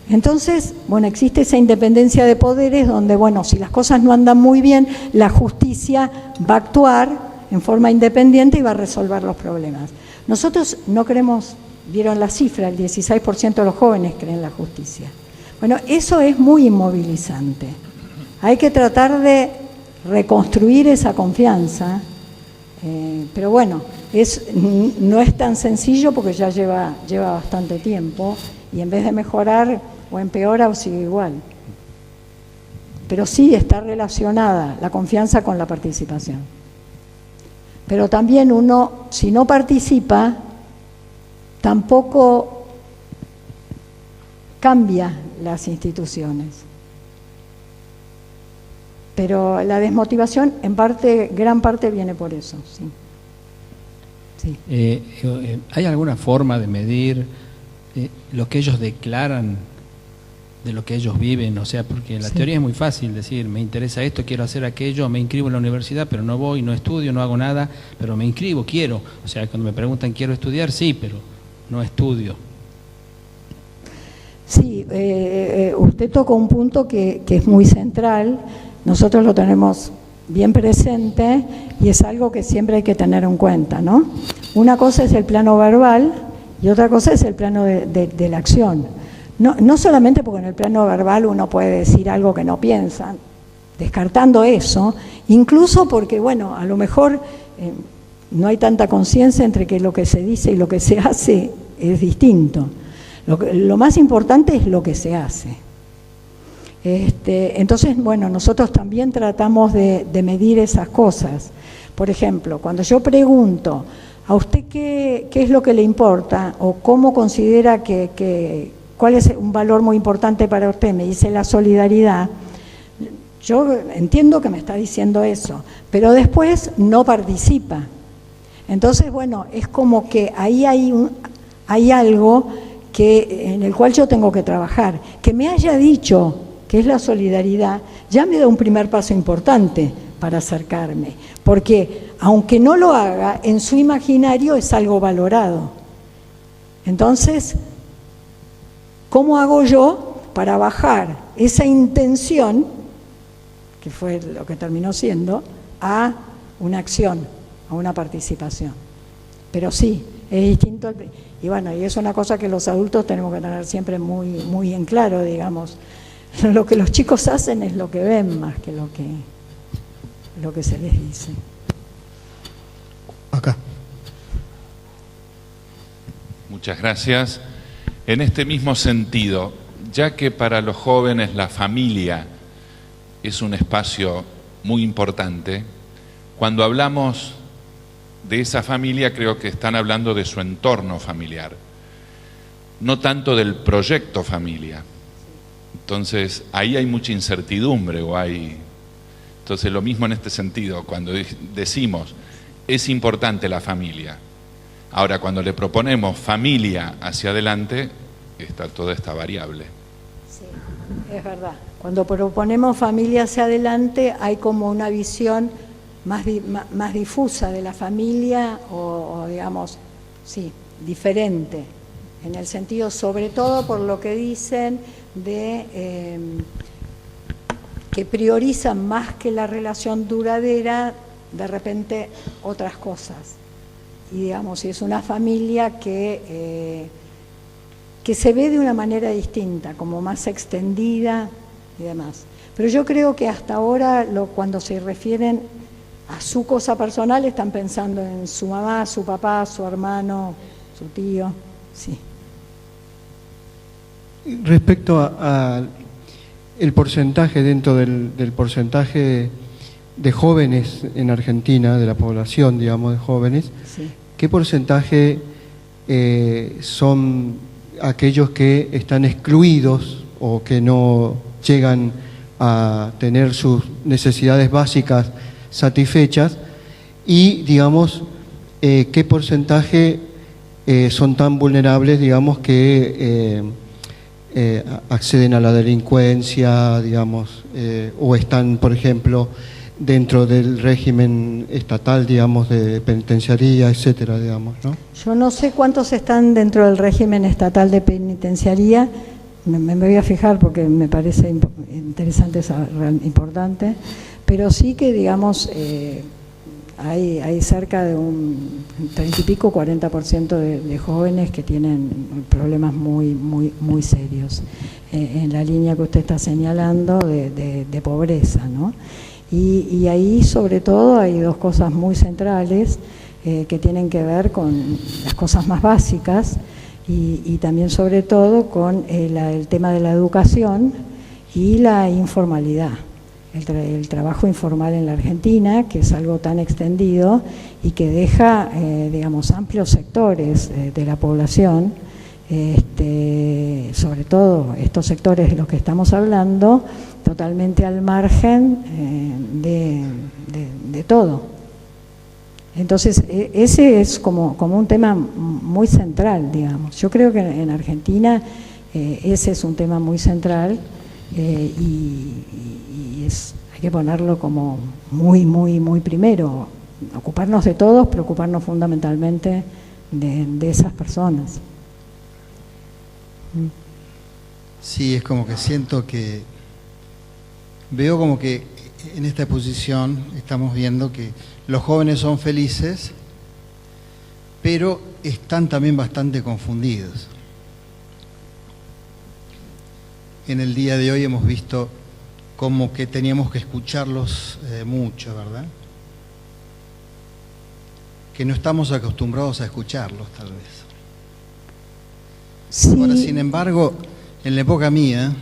S2: Entonces, bueno, existe esa independencia de poderes donde, bueno, si las cosas no andan muy bien, la justicia va a actuar en forma independiente y va a resolver los problemas. Nosotros no creemos, vieron la cifra, el 16% de los jóvenes creen en la justicia. Bueno, eso es muy inmovilizante. Hay que tratar de reconstruir esa confianza, pero bueno, no es tan sencillo porque ya lleva bastante tiempo y en vez de mejorar o empeora o sigue igual. Pero sí está relacionada la confianza con la participación. Pero también uno, si no participa, tampoco cambia las instituciones. Pero la desmotivación, en parte, gran parte viene por eso, sí. Sí.
S10: ¿Hay alguna forma de medir lo que ellos declaran de lo que ellos viven? O sea, porque la teoría es muy fácil decir, me interesa esto, quiero hacer aquello, me inscribo en la universidad, pero no voy, no estudio, no hago nada, pero me inscribo, quiero. O sea, cuando me preguntan, ¿quiero estudiar? Sí, pero no estudio.
S2: Sí, usted tocó un punto que es muy central, nosotros lo tenemos bien presente y es algo que siempre hay que tener en cuenta, ¿no? Una cosa es el plano verbal y otra cosa es el plano de la acción. No solamente porque en el plano verbal uno puede decir algo que no piensa, descartando eso, incluso porque, bueno, a lo mejor no hay tanta conciencia entre que lo que se dice y lo que se hace es distinto. Lo más importante es lo que se hace. Entonces, bueno, nosotros también tratamos de medir esas cosas. Por ejemplo, cuando yo pregunto, ¿a usted qué es lo que le importa? ¿O cómo considera cuál es un valor muy importante para usted? Me dice la solidaridad. Yo entiendo que me está diciendo eso, pero después no participa. Entonces, bueno, es como que ahí hay algo en el cual yo tengo que trabajar. Que me haya dicho que es la solidaridad, ya me da un primer paso importante para acercarme, porque aunque no lo haga, en su imaginario es algo valorado. Entonces, ¿cómo hago yo para bajar esa intención, que fue lo que terminó siendo, a una acción, a una participación? Pero sí, es distinto. Y bueno, y es una cosa que los adultos tenemos que tener siempre muy, muy en claro, digamos. Lo que los chicos hacen es lo que ven más que lo que se les dice.
S11: Acá.
S12: Muchas gracias. En este mismo sentido, ya que para los jóvenes la familia es un espacio muy importante, cuando hablamos de esa familia creo que están hablando de su entorno familiar, no tanto del proyecto familia. Entonces, ahí hay mucha incertidumbre Entonces, lo mismo en este sentido, cuando decimos, es importante la familia. Ahora, cuando le proponemos familia hacia adelante, está toda esta variable.
S2: Sí, es verdad. Cuando proponemos familia hacia adelante, hay como una visión más difusa de la familia o digamos, sí, diferente, en el sentido, sobre todo por lo que dicen de que priorizan más que la relación duradera, de repente otras cosas. Y digamos, si es una familia que se ve de una manera distinta, como más extendida y demás. Pero yo creo que hasta ahora, cuando se refieren a su cosa personal, están pensando en su mamá, su papá, su hermano, su tío, sí.
S11: Respecto a el porcentaje, dentro del porcentaje de jóvenes en Argentina, de la población, digamos, de jóvenes,
S2: Sí.
S11: ¿qué porcentaje son aquellos que están excluidos o que no llegan a tener sus necesidades básicas satisfechas? Y, digamos, ¿qué porcentaje son tan vulnerables, digamos, que acceden a la delincuencia, digamos, o están, por ejemplo, dentro del régimen estatal, digamos, de penitenciaría, etcétera, digamos, ¿no?
S2: Yo no sé cuántos están dentro del régimen estatal de penitenciaría, me voy a fijar porque me parece interesante, importante, pero sí que, digamos, hay cerca de un 30 y pico, 40% de jóvenes que tienen problemas muy serios, en la línea que usted está señalando de pobreza, ¿no? Y ahí, sobre todo, hay dos cosas muy centrales que tienen que ver con las cosas más básicas y también, sobre todo, con el tema de la educación y la informalidad. El trabajo informal en la Argentina, que es algo tan extendido y que deja, digamos, amplios sectores de la población, sobre todo estos sectores de los que estamos hablando, totalmente al margen de todo. Entonces, ese es como un tema muy central, digamos. Yo creo que en Argentina ese es un tema muy central y hay que ponerlo como muy primero. Ocuparnos de todos, preocuparnos fundamentalmente de esas personas.
S13: Sí, es como que siento que veo como que en esta exposición estamos viendo que los jóvenes son felices, pero están también bastante confundidos. En el día de hoy hemos visto como que teníamos que escucharlos mucho, ¿verdad? Que no estamos acostumbrados a escucharlos, tal vez.
S2: Sí.
S13: Ahora, sin embargo, en la época mía,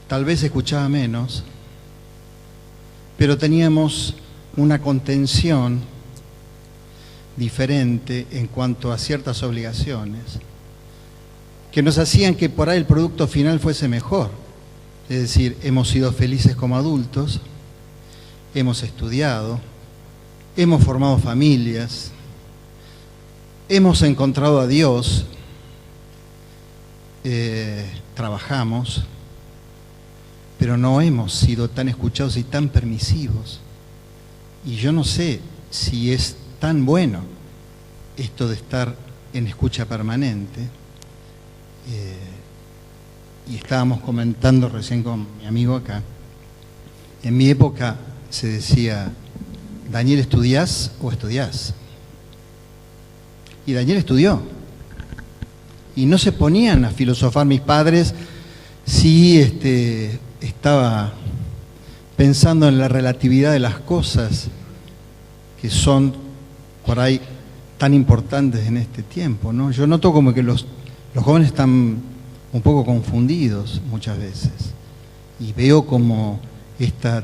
S13: tal vez escuchaba menos, pero teníamos una contención diferente en cuanto a ciertas obligaciones que nos hacían que por ahí el producto final fuese mejor. Es decir, hemos sido felices como adultos, hemos estudiado, hemos formado familias, hemos encontrado a Dios, trabajamos, pero no hemos sido tan escuchados y tan permisivos. Y yo no sé si es tan bueno esto de estar en escucha permanente. Y estábamos comentando recién con mi amigo acá, en mi época se decía, Daniel, ¿estudiás o estudiás? Y Daniel estudió. Y no se ponían a filosofar mis padres si estaba pensando en la relatividad de las cosas que son por ahí tan importantes en este tiempo, ¿no? Yo noto como que los jóvenes están un poco confundidos muchas veces y veo como esta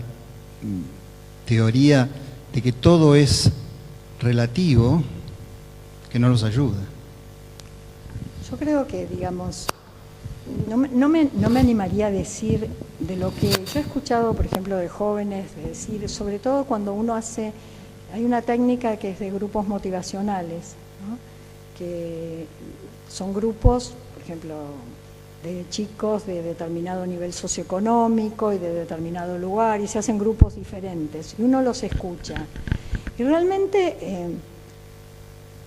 S13: teoría de que todo es relativo que no los ayuda.
S2: Yo creo que, digamos, no me animaría a decir de lo que yo he escuchado, por ejemplo, de jóvenes, de decir, sobre todo cuando uno hace, hay una técnica que es de grupos motivacionales, ¿no? Que son grupos, por ejemplo, de chicos de determinado nivel socioeconómico y de determinado lugar, y se hacen grupos diferentes, y uno los escucha. Y realmente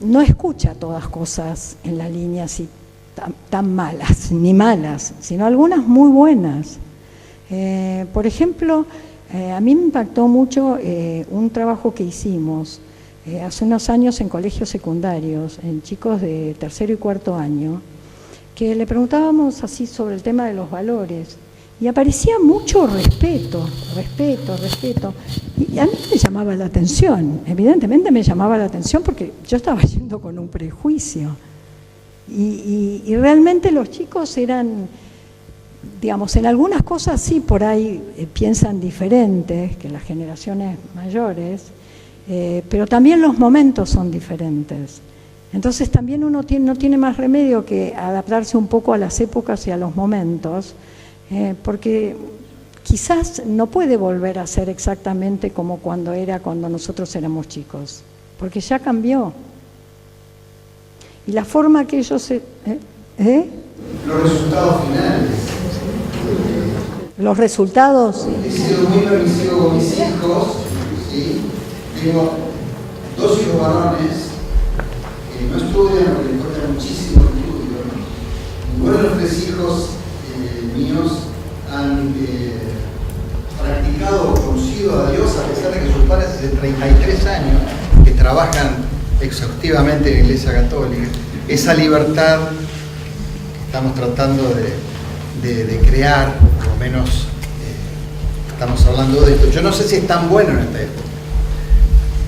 S2: no escucha todas cosas en la línea así tan malas, ni malas, sino algunas muy buenas. Por ejemplo, a mí me impactó mucho un trabajo que hicimos hace unos años en colegios secundarios, en chicos de tercero y cuarto año, que le preguntábamos así sobre el tema de los valores, y aparecía mucho respeto. Y a mí me llamaba la atención, evidentemente me llamaba la atención porque yo estaba yendo con un prejuicio. Y realmente los chicos eran, digamos, en algunas cosas sí por ahí piensan diferentes que las generaciones mayores, pero también los momentos son diferentes. Entonces también uno no tiene más remedio que adaptarse un poco a las épocas y a los momentos, porque quizás no puede volver a ser exactamente como cuando nosotros éramos chicos, porque ya cambió. Y la forma que ellos
S13: Los resultados finales.
S2: Los resultados.
S13: He sido muy permisivo con mis hijos, ¿sí? Tengo 2 hijos varones que no estudian porque les cuesta muchísimo el estudio. Ninguno de los 3 hijos míos han practicado o conocido a Dios, a pesar de que sus padres hace 33 años que trabajan exhaustivamente en la Iglesia Católica. Esa libertad que estamos tratando de crear, por lo menos estamos hablando de esto. Yo no sé si es tan bueno en esta época,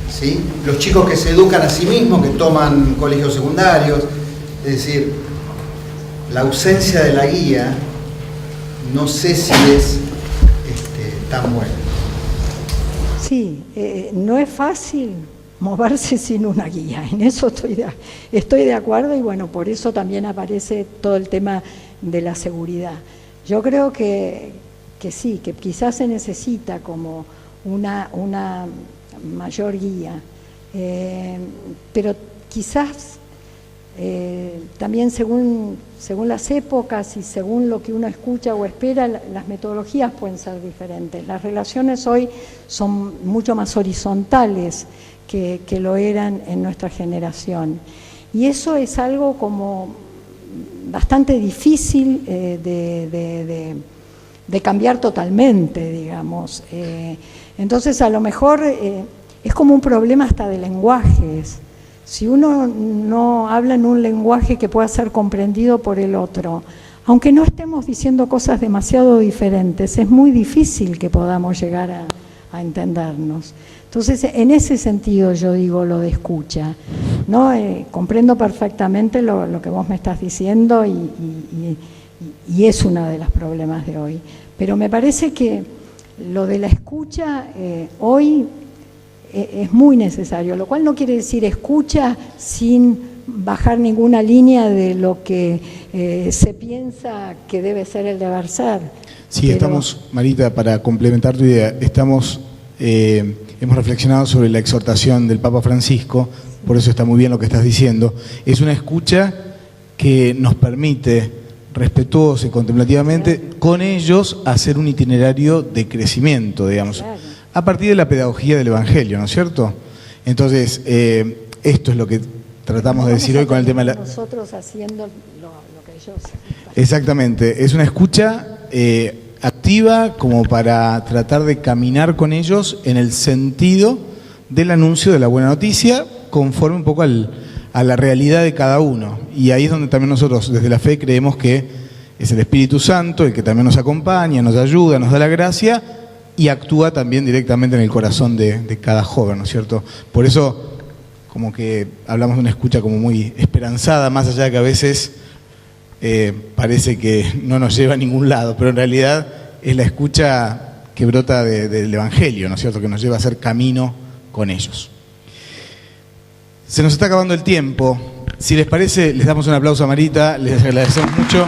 S13: ¿sí? Los chicos que se educan a sí mismos, que toman colegios secundarios, es decir, la ausencia de la guía, no sé si es tan buena.
S2: Sí, no es fácil moverse sin una guía, en eso estoy de acuerdo, y bueno, por eso también aparece todo el tema de la seguridad. Yo creo que sí, que quizás se necesita como una mayor guía, pero quizás también según las épocas y según lo que uno escucha o espera, las metodologías pueden ser diferentes. Las relaciones hoy son mucho más horizontales que lo eran en nuestra generación. Y eso es algo como bastante difícil de cambiar totalmente, digamos. Entonces, a lo mejor es como un problema hasta de lenguajes. Si uno no habla en un lenguaje que pueda ser comprendido por el otro, aunque no estemos diciendo cosas demasiado diferentes, es muy difícil que podamos llegar a entendernos. Entonces, en ese sentido yo digo lo de escucha, ¿no? Comprendo perfectamente lo que vos me estás diciendo y es uno de los problemas de hoy. Pero me parece que lo de la escucha hoy es muy necesario, lo cual no quiere decir escucha sin bajar ninguna línea de lo que se piensa que debe ser el deber ser.
S1: Sí, estamos, Marita, para complementar tu idea, hemos reflexionado sobre la exhortación del Papa Francisco, por eso está muy bien lo que estás diciendo. Es una escucha que nos permite respetuosa y contemplativamente, con ellos hacer un itinerario de crecimiento, digamos, a partir de la pedagogía del Evangelio, ¿no es cierto? Entonces, esto es lo que tratamos de decir hoy con el tema de la...
S2: Nosotros haciendo lo que ellos...
S1: Exactamente, es una escucha activa como para tratar de caminar con ellos en el sentido del anuncio de la buena noticia, conforme un poco a la realidad de cada uno. Y ahí es donde también nosotros desde la fe creemos que es el Espíritu Santo el que también nos acompaña, nos ayuda, nos da la gracia y actúa también directamente en el corazón de cada joven, ¿no es cierto? Por eso como que hablamos de una escucha como muy esperanzada, más allá de que a veces parece que no nos lleva a ningún lado, pero en realidad es la escucha que brota del Evangelio, ¿no es cierto?, que nos lleva a hacer camino con ellos. Se nos está acabando el tiempo. Si les parece, les damos un aplauso a Marita, les agradecemos mucho.